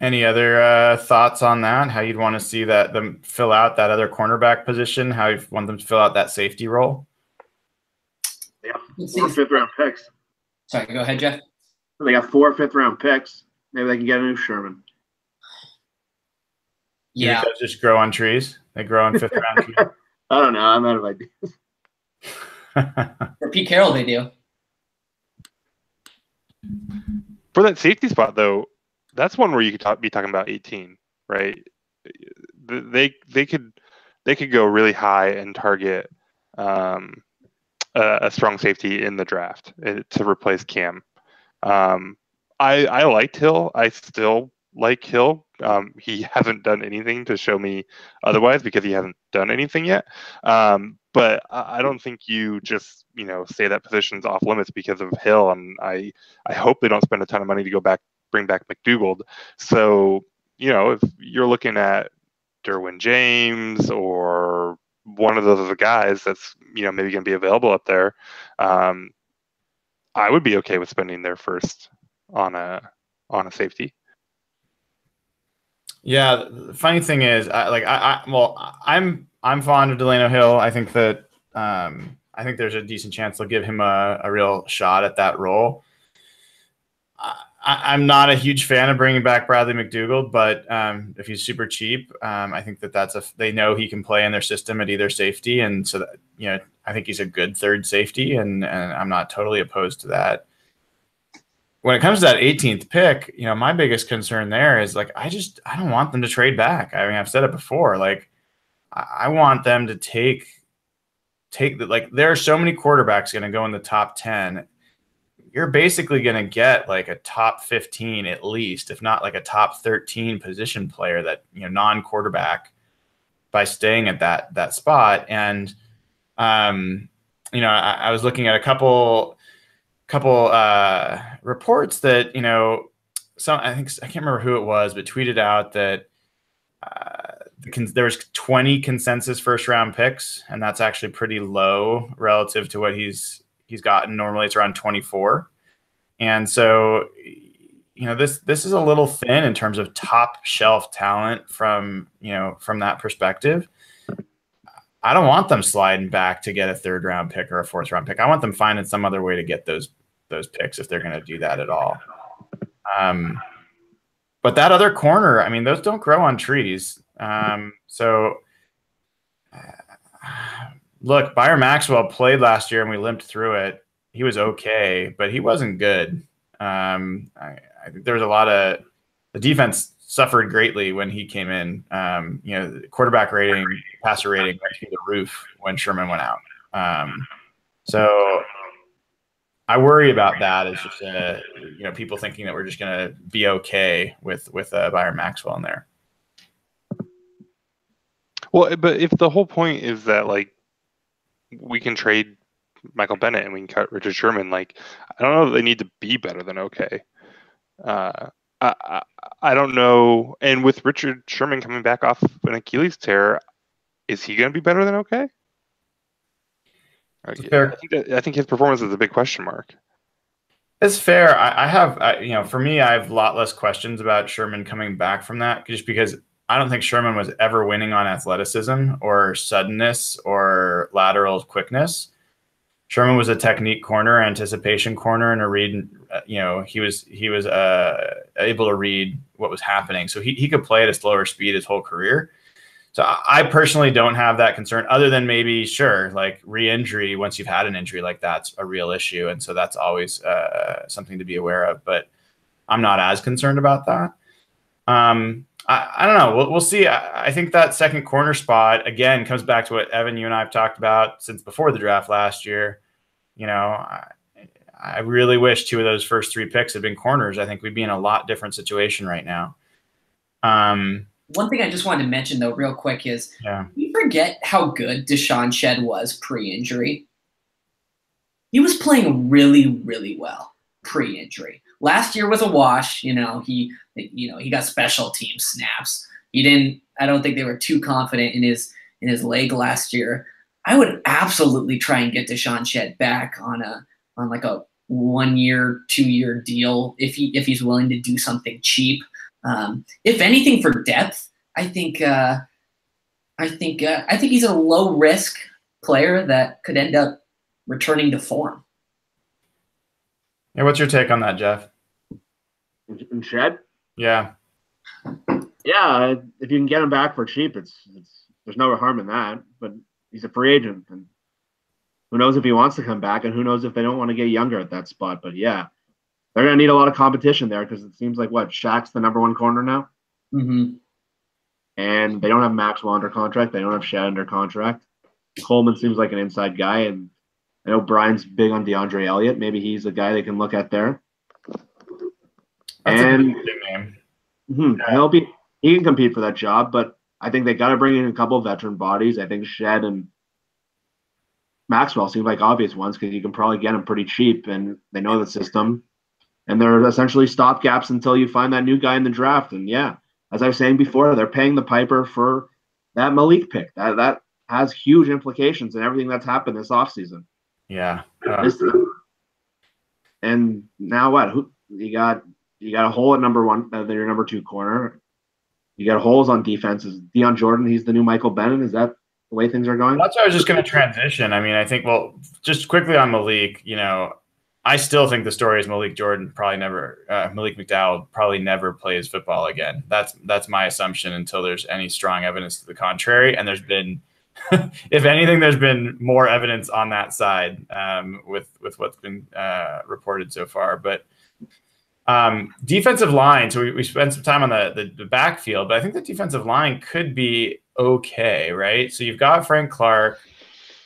Any other thoughts on that? How you'd want to see them fill out that other cornerback position? How you want them to fill out that safety role? Yeah, 4 fifth-round picks. Sorry, go ahead, Jeff. They got 4 fifth-round picks. Maybe they can get a new Sherman. Yeah. Those just grow on trees? They grow on fifth-round trees? I don't know. I'm out of ideas. For Pete Carroll, they do. For that safety spot, though, that's one where you could be talking about 18, right? They could go really high and target a strong safety in the draft to replace Cam. I liked Hill. I still like Hill. He hasn't done anything to show me otherwise because he hasn't done anything yet. But I don't think you just say that position's off limits because of Hill. And I hope they don't spend a ton of money to bring back McDougald. So if you're looking at Derwin James or one of those other guys that's maybe going to be available up there, I would be okay with spending their first on a safety. Yeah, the funny thing is, I'm fond of Delano Hill. I think that I think there's a decent chance they'll give him a real shot at that role. I'm not a huge fan of bringing back Bradley McDougald, but if he's super cheap, I think they know he can play in their system at either safety, and so that, I think he's a good third safety, and I'm not totally opposed to that. When it comes to that 18th pick, my biggest concern there is I don't want them to trade back. I mean, I've said it before. I want them to take there are so many quarterbacks going to go in the top 10. You're basically going to get a top 15 at least, if not a top 13 position player that, non-quarterback, by staying at that spot. And, I was looking at a couple reports that, I can't remember who it was, but tweeted out that there's 20 consensus first round picks, and that's actually pretty low relative to what he's gotten. Normally it's around 24. And so, this is a little thin in terms of top shelf talent from that perspective. I don't want them sliding back to get a 3rd round pick or a 4th round pick. I want them finding some other way to get those picks if they're going to do that at all. But that other corner, I mean, those don't grow on trees. Look, Byron Maxwell played last year and we limped through it. He was okay, but he wasn't good. I think there was a lot of the defense suffered greatly when he came in. The quarterback rating, passer rating went through the roof when Sherman went out. So I worry about that as just people thinking that we're just going to be okay with Byron Maxwell in there. Well, but if the whole point is that like we can trade Michael Bennett and we can cut Richard Sherman, like I don't know that they need to be better than okay. I don't know. And with Richard Sherman coming back off an Achilles tear, is he going to be better than okay? I think his performance is a big question mark. It's fair. I have, for me, I have a lot less questions about Sherman coming back from that, just because I don't think Sherman was ever winning on athleticism or suddenness or lateral quickness. Sherman was a technique corner, anticipation corner, and a read. He was able to read what was happening, so he could play at a slower speed his whole career. So I personally don't have that concern, other than maybe like re-injury. Once you've had an injury like that's a real issue, and so that's always something to be aware of. But I'm not as concerned about that. I don't know. We'll see. I think that second corner spot, again, comes back to what Evan, you and I have talked about since before the draft last year. I really wish 2 of those first 3 picks had been corners. I think we'd be in a lot different situation right now. One thing I just wanted to mention, though, real quick is you forget how good Deshaun Shedd was pre-injury. He was playing really, really well pre-injury. Last year was a wash. He got special team snaps. I don't think they were too confident in his leg last year. I would absolutely try and get Deshaun Shedd back on like a 1-year, 2-year deal if he's willing to do something cheap. If anything, for depth, I think he's a low risk player that could end up returning to form. Yeah, what's your take on that, Jeff? In Shedd? Yeah. Yeah, if you can get him back for cheap, there's no harm in that. But he's a free agent, and who knows if he wants to come back, and who knows if they don't want to get younger at that spot. But yeah, they're going to need a lot of competition there, because it seems like Shaq's the number 1 corner now. Mm-hmm. And they don't have Maxwell under contract. They don't have Shedd under contract. Coleman seems like an inside guy, and I know Brian's big on DeAndre Elliott. Maybe he's a guy they can look at there. That's a big name. He can compete for that job, but I think they got to bring in a couple of veteran bodies. I think Shedd and Maxwell seem like obvious ones, because you can probably get them pretty cheap, and they know the system. And they're essentially stopgaps until you find that new guy in the draft. And yeah, as I was saying before, they're paying the piper for that Malik pick. That has huge implications in everything that's happened this offseason. Yeah. And now what? You got a hole at number 1, your number 2 corner. You got holes on defenses. Deion Jordan, he's the new Michael Bennett. Is that the way things are going? That's why I was just going to transition. I mean, I think, just quickly on Malik, I still think the story is Malik McDowell probably never plays football again. That's my assumption until there's any strong evidence to the contrary. And there's been, if anything, there's been more evidence on that side with what's been reported so far. But defensive line, so we spent some time on the backfield, but I think the defensive line could be okay, right? So you've got Frank Clark.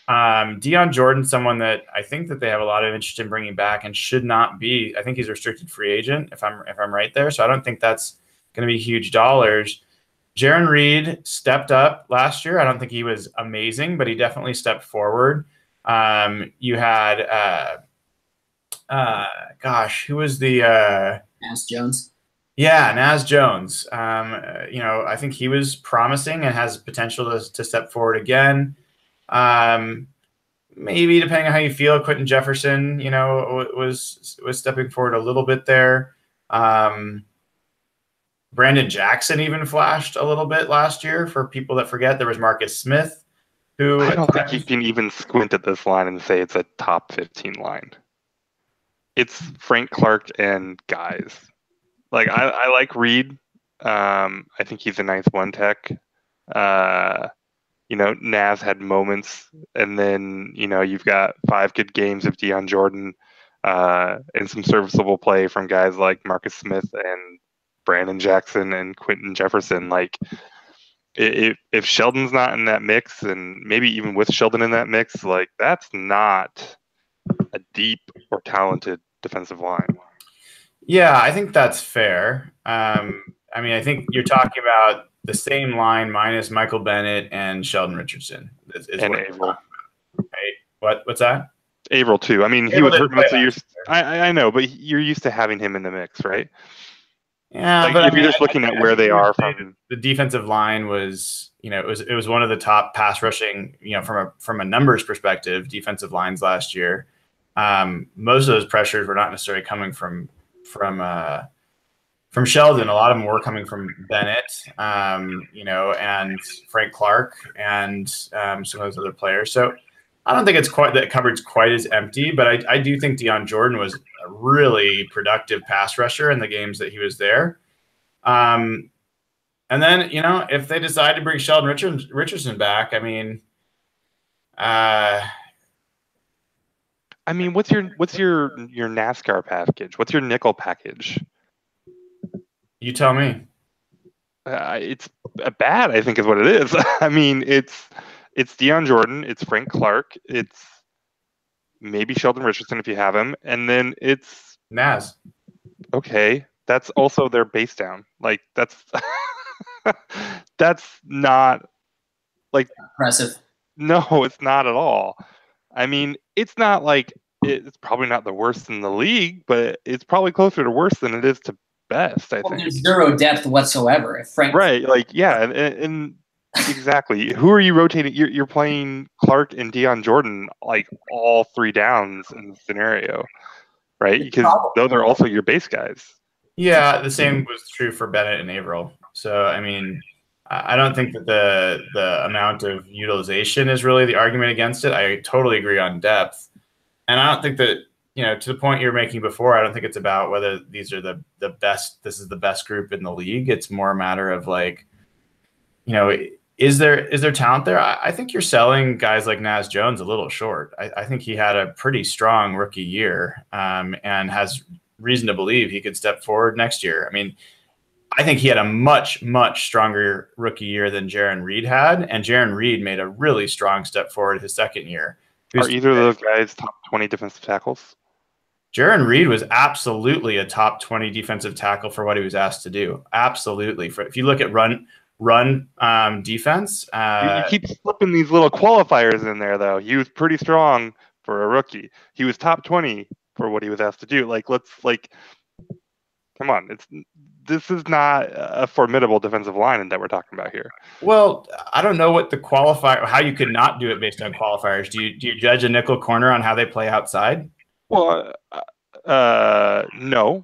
Deion Jordan, someone that I think that they have a lot of interest in bringing back, and should not be. I think he's a restricted free agent, if I'm right there. So I don't think that's going to be huge dollars. Jaron Reed stepped up last year. I don't think he was amazing, but he definitely stepped forward. You had, who was the Mass Jones? Yeah, Naz Jones. I think he was promising and has potential to step forward again. Maybe depending on how you feel, Quentin Jefferson, was stepping forward a little bit there. Brandon Jackson even flashed a little bit last year. For people that forget, there was Marcus Smith, who I don't think you can even squint at this line and say it's a top 15 line. It's Frank Clark and guys. Like I like Reed. I think he's a nice one tech. Naz had moments, and then you've got 5 good games of Deion Jordan, and some serviceable play from guys like Marcus Smith and Brandon Jackson and Quentin Jefferson. Like if Sheldon's not in that mix, and maybe even with Sheldon in that mix, like that's not a deep or talented defensive line. Yeah, I think that's fair. I think you're talking about the same line minus Michael Bennett and Sheldon Richardson. And Averill. Right? What's that? Averill too. I mean, he was hurt most of the years. I know, but you're used to having him in the mix, right? Yeah, but if you're just looking at where they are from, the defensive line was, it was one of the top pass rushing, from a numbers perspective, defensive lines last year. Most of those pressures were not necessarily coming from Sheldon. A lot of them were coming from Bennett, and Frank Clark and some of those other players. So I don't think it's quite that cupboard's quite as empty, but I do think Deion Jordan was a really productive pass rusher in the games that he was there. And then, if they decide to bring Sheldon Richardson back, what's your NASCAR package? What's your nickel package? You tell me. It's bad, I think, is what it is. It's Deion Jordan, it's Frank Clark, it's maybe Sheldon Richardson if you have him, and then it's Naz. Okay, that's also their base down. Like that's that's not like impressive. No, it's not at all. It's not like it's probably not the worst in the league, but it's probably closer to worse than it is to best. I think there's zero depth whatsoever. If Frank, right? Like yeah, and exactly. Who are you rotating? You're playing Clark and Deion Jordan like all 3 downs in the scenario, right? Because those are also your base guys. Yeah, the same was true for Bennett and Averill. So I don't think that the amount of utilization is really the argument against it. I totally agree on depth, and I don't think that to the point you're making before. I don't think it's about whether these are the best. This is the best group in the league. It's more a matter of like, is there talent there? I think you're selling guys like Naz Jones a little short. I think he had a pretty strong rookie year, and has reason to believe he could step forward next year. I think he had a much, much stronger rookie year than Jarran Reed had, and Jarran Reed made a really strong step forward his second year. Are either of those guys top 20 defensive tackles? Jarran Reed was absolutely a top 20 defensive tackle for what he was asked to do. Absolutely. If you look at run defense. You keep slipping these little qualifiers in there, though. He was pretty strong for a rookie. He was top 20 for what he was asked to do. Come on. This is not a formidable defensive line that we're talking about here. Well, I don't know what the qualifier, how you could not do it based on qualifiers. Do you judge a nickel corner on how they play outside? Well, no.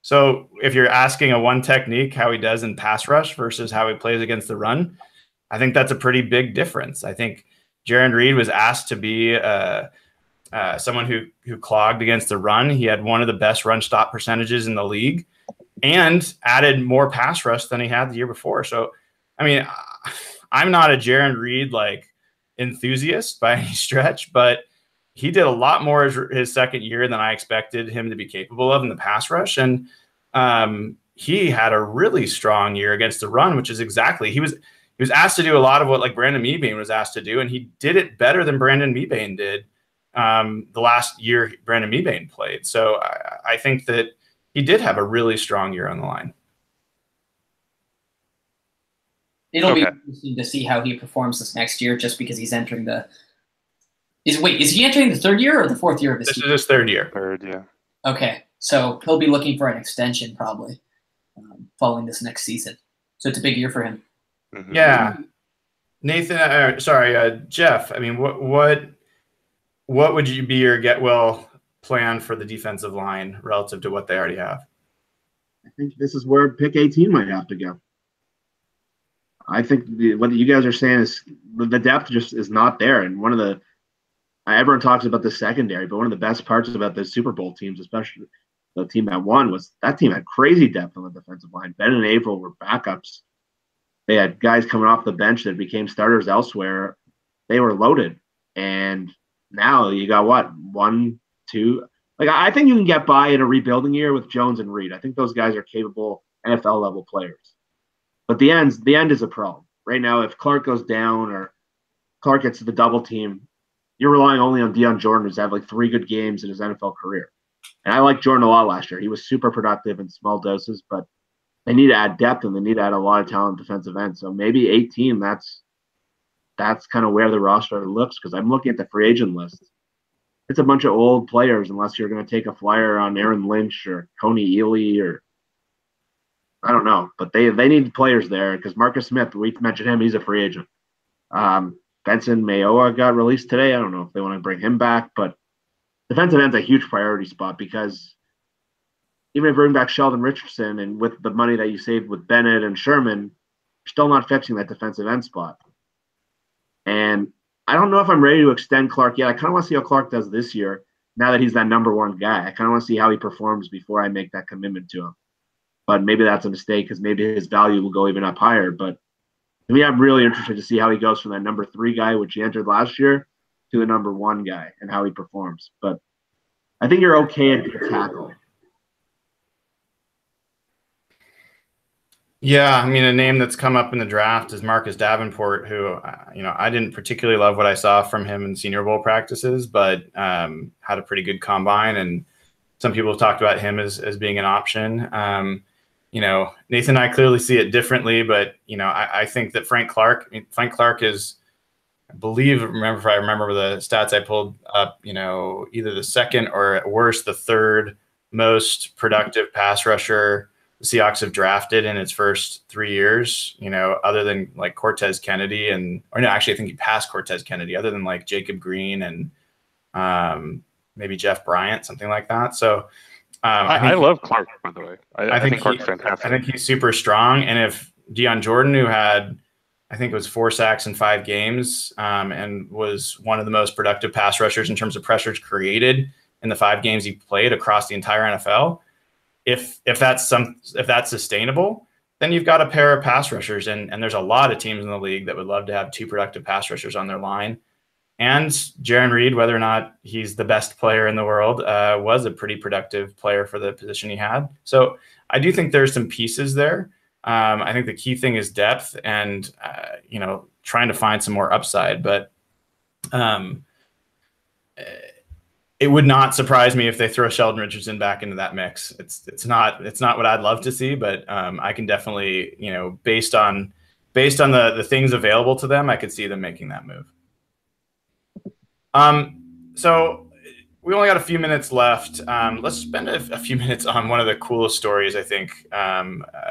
So if you're asking a one technique, how he does in pass rush versus how he plays against the run, I think that's a pretty big difference. I think Jarran Reed was asked to be someone who clogged against the run. He had one of the best run stop percentages in the league and added more pass rush than he had the year before. So, I'm not a Jarran Reed enthusiast by any stretch, but he did a lot more his second year than I expected him to be capable of in the pass rush. And he had a really strong year against the run, which is exactly, he was asked to do a lot of what Brandon Mebane was asked to do. And he did it better than Brandon Mebane did the last year Brandon Mebane played. So I think that he did have a really strong year on the line. It'll be interesting to see how he performs this next year, just because he's entering is he entering the 3rd year or the 4th year of his team? This is his 3rd year. 3rd, yeah. Okay, so he'll be looking for an extension probably. following this next season. So it's a big year for him. Mm-hmm. Yeah. Nathan, Jeff, I mean, what would you be your get well plan for the defensive line relative to what they already have? I think this is where pick 18 might have to go. I think what you guys are saying is the depth just is not there. And everyone talks about the secondary, but one of the best parts about the Super Bowl teams, especially the team that won, was that team had crazy depth on the defensive line. Bennett and Averill were backups. They had guys coming off the bench that became starters elsewhere. They were loaded. And now you got what? 1, 2. Like, I think you can get by in a rebuilding year with Jones and Reed. I think those guys are capable NFL level players. But the end is a problem. Right now, if Clark goes down or Clark gets to the double team, you're relying only on Deion Jordan, who's had like 3 good games in his NFL career. And I liked Jordan a lot last year. He was super productive in small doses, but they need to add depth and they need to add a lot of talent defensive end. So maybe 18, that's kind of where the roster looks, because I'm looking at the free agent list. It's a bunch of old players unless you're going to take a flyer on Aaron Lynch or Coney Ely or I don't know. But they need players there because Marcus Smith, we mentioned him, he's a free agent. Benson Mayowa got released today. I don't know if they want to bring him back, but defensive end's a huge priority spot because even if you bring back Sheldon Richardson and with the money that you saved with Bennett and Sherman, you're still not fixing that defensive end spot. And I don't know if I'm ready to extend Clark yet. I kind of want to see how Clark does this year now that he's that number 1 guy. I kind of want to see how he performs before I make that commitment to him. But maybe that's a mistake because maybe his value will go even up higher. But to me, I'm really interested to see how he goes from that number 3 guy, which he entered last year, to the number 1 guy and how he performs. But I think you're okay at the tackle. Yeah, I mean, a name that's come up in the draft is Marcus Davenport, who, I didn't particularly love what I saw from him in Senior Bowl practices, but had a pretty good combine. And some people have talked about him as being an option. Nathan and I clearly see it differently, but, I think that Frank Clark is, I remember the stats I pulled up, either the second or at worst, the 3rd most productive pass rusher the Seahawks have drafted in its first 3 years, other than like Cortez Kennedy I think he passed Cortez Kennedy, other than like Jacob Green and maybe Jeff Bryant, something like that. So I love Clark, by the way. I think Clark's fantastic. I think he's super strong. And if Deion Jordan, who had, I think it was 4 sacks in 5 games and was one of the most productive pass rushers in terms of pressures created in the 5 games he played across the entire NFL, if that's sustainable, then you've got a pair of pass rushers, and there's a lot of teams in the league that would love to have 2 productive pass rushers on their line. And Jaron Reed, whether or not he's the best player in the world, was a pretty productive player for the position he had. So I do think there's some pieces there. I think the key thing is depth and trying to find some more upside. But it would not surprise me if they throw Sheldon Richardson back into that mix. It's not what I'd love to see, but I can definitely, based on the things available to them, I could see them making that move. So we only got a few minutes left. Let's spend a few minutes on one of the coolest stories, I think,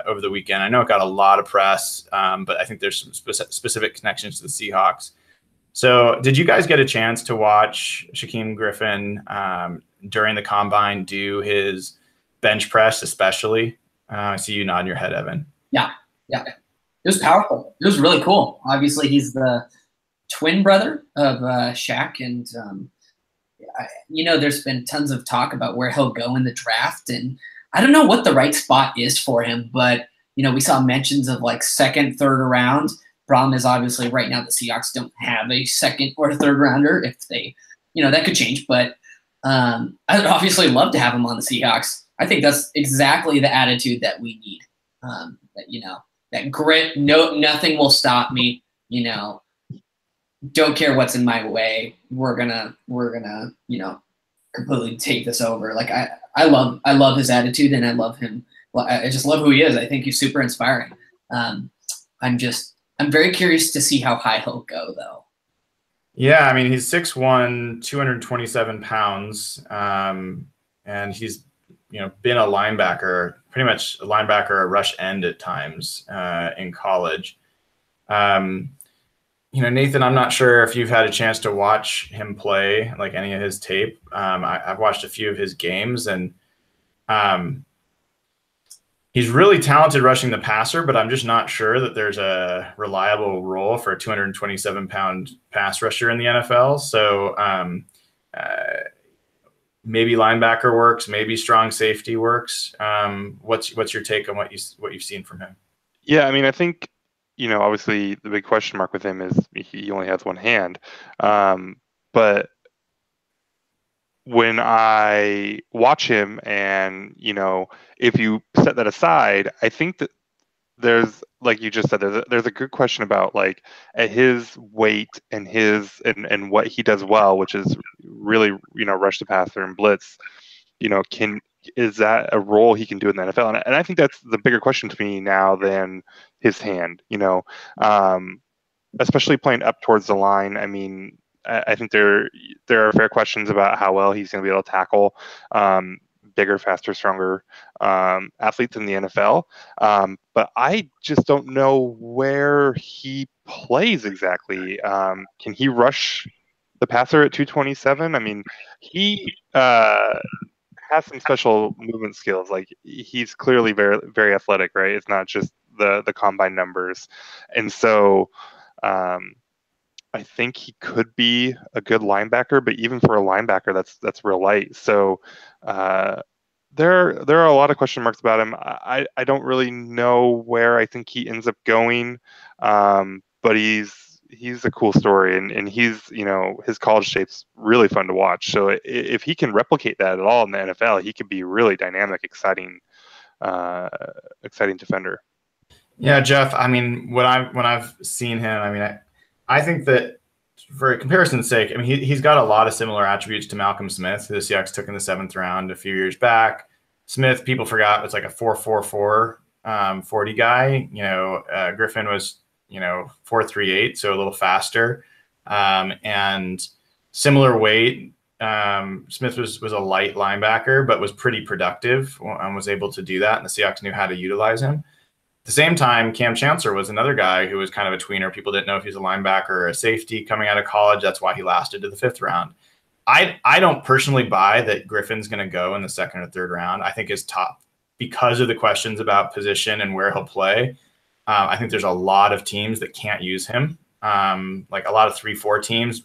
over the weekend. I know it got a lot of press, but I think there's some specific connections to the Seahawks. So did you guys get a chance to watch Shaquem Griffin during the combine do his bench press, especially? I see you nodding your head, Evan. Yeah. It was powerful. It was really cool. Obviously, he's the twin brother of Shaq, and there's been tons of talk about where he'll go in the draft, and I don't know what the right spot is for him, but we saw mentions of like 2nd, 3rd round. Problem is, obviously, right now the Seahawks don't have a 2nd or 3rd rounder. If they, that could change, but I'd obviously love to have him on the Seahawks. I think that's exactly the attitude that we need. That grit. No, nothing will stop me. Don't care what's in my way. We're gonna, completely take this over. Like I love his attitude, and I love him. I just love who he is. I think he's super inspiring. I'm very curious to see how high he'll go, though. Yeah, I mean, he's 6'1", 227 pounds, and he's been a linebacker pretty much a linebacker or rush end at times in college. Nathan, I'm not sure if you've had a chance to watch him play, like any of his tape. I've watched a few of his games, and he's really talented rushing the passer, but I'm just not sure that there's a reliable role for a 227-pound pass rusher in the NFL. So maybe linebacker works, maybe strong safety works. What's your take on what you've seen from him? Yeah, I mean, I think, obviously the big question mark with him is he only has one hand. But when I watch him and, if you set that aside, I think that there's, like you just said, there's a good question about, like, at his weight and and what he does well, which is really, rush the passer and blitz, is that a role he can do in the NFL? And I think that's the bigger question to me now than his hand, especially playing up towards the line. I mean, I think there are fair questions about how well he's going to be able to tackle bigger, faster, stronger athletes in the NFL. But I just don't know where he plays exactly. Can he rush the passer at 227? I mean, he has some special movement skills. Like, he's clearly very, very athletic, right? It's not just the combine numbers. And so I think he could be a good linebacker, but even for a linebacker, that's real light. So there are a lot of question marks about him. I don't really know where I think he ends up going, but he's a cool story, and he's, his college tape's really fun to watch. So if he can replicate that at all in the NFL, he could be really dynamic, exciting defender. Yeah, Jeff. I mean, when I've seen him, I mean, I think that for comparison's sake, I mean, he's got a lot of similar attributes to Malcolm Smith, who the Seahawks took in the 7th round a few years back. Smith, people forgot, was like a 4.44 40 guy. Griffin was 4.38, so a little faster, and similar weight. Smith was a light linebacker, but was pretty productive and was able to do that, and the Seahawks knew how to utilize him. At the same time, Cam Chancellor was another guy who was kind of a tweener. People didn't know if he was a linebacker or a safety coming out of college. That's why he lasted to the 5th round. I don't personally buy that Griffin's going to go in the 2nd or 3rd round. I think his top, because of the questions about position and where he'll play. I think there's a lot of teams that can't use him. Like a lot of 3-4 teams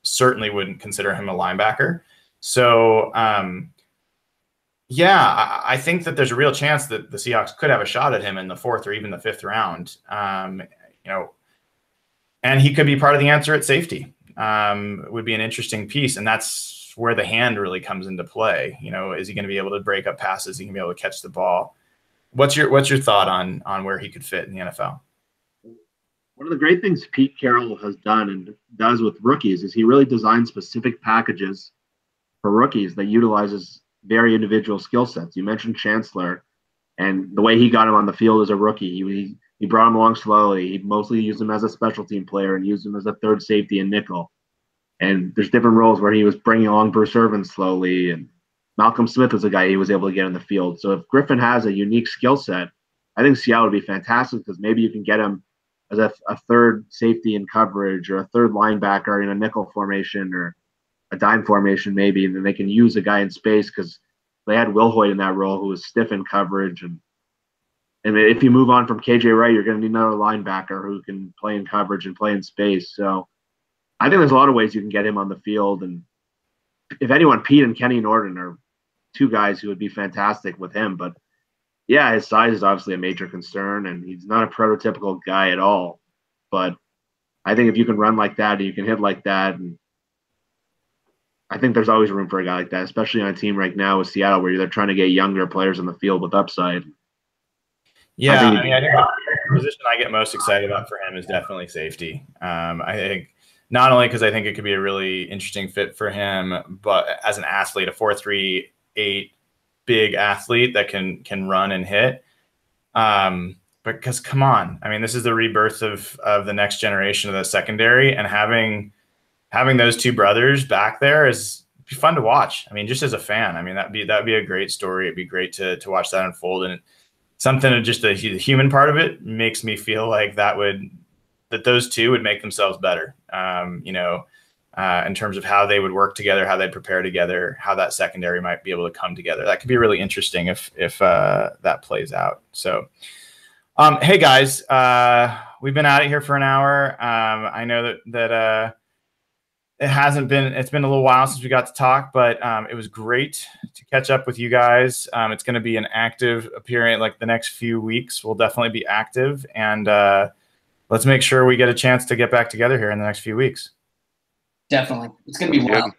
certainly wouldn't consider him a linebacker. So, yeah, I think that there's a real chance that the Seahawks could have a shot at him in the 4th or even the 5th round. And he could be part of the answer at safety. It would be an interesting piece, and that's where the hand really comes into play. Is he going to be able to break up passes? Is he going to be able to catch the ball? What's your thought on where he could fit in the NFL? One of the great things Pete Carroll has done and does with rookies is he really designs specific packages for rookies that utilizes very individual skill sets. You mentioned Chancellor, and the way he got him on the field as a rookie, he brought him along slowly. He mostly used him as a special team player and used him as a 3rd safety and nickel. And there's different roles where he was bringing along Bruce Irvin slowly, and Malcolm Smith was a guy he was able to get in the field. So if Griffin has a unique skill set, I think Seattle would be fantastic, because maybe you can get him as a 3rd safety in coverage, or a 3rd linebacker in a nickel formation, or a dime formation maybe, and then they can use a guy in space, because they had Will Hoyt in that role who was stiff in coverage. And if you move on from KJ Wright, you're going to need another linebacker who can play in coverage and play in space. So I think there's a lot of ways you can get him on the field. And if anyone, Pete and Kenny Norton are 2 guys who would be fantastic with him. But yeah, his size is obviously a major concern, and he's not a prototypical guy at all. But I think if you can run like that and you can hit like that, and I think there's always room for a guy like that, especially on a team right now with Seattle where they're trying to get younger players on the field with upside. Yeah, I think the position I get most excited about for him is definitely safety. I think not only because I think it could be a really interesting fit for him, but as an athlete, a 4.38 big athlete that can run and hit. Because come on, I mean, this is the rebirth of the next generation of the secondary, and having those 2 brothers back there is be fun to watch. I mean, just as a fan, I mean, that'd be a great story. It'd be great to watch that unfold, and something of just the human part of it makes me feel like that those two would make themselves better. In terms of how they would work together, how they'd prepare together, how that secondary might be able to come together. That could be really interesting if that plays out. So, hey guys, we've been at it here for an hour. I know that it's been a little while since we got to talk, but it was great to catch up with you guys. It's going to be an active appearance, like the next few weeks will definitely be active, and let's make sure we get a chance to get back together here in the next few weeks. Definitely. It's going to be wild.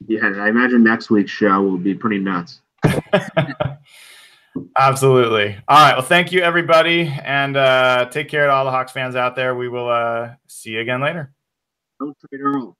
Yeah, I imagine next week's show will be pretty nuts. Absolutely. All right. Well, thank you, everybody. And take care to all the Hawks fans out there. We will see you again later. Don't trade Earl.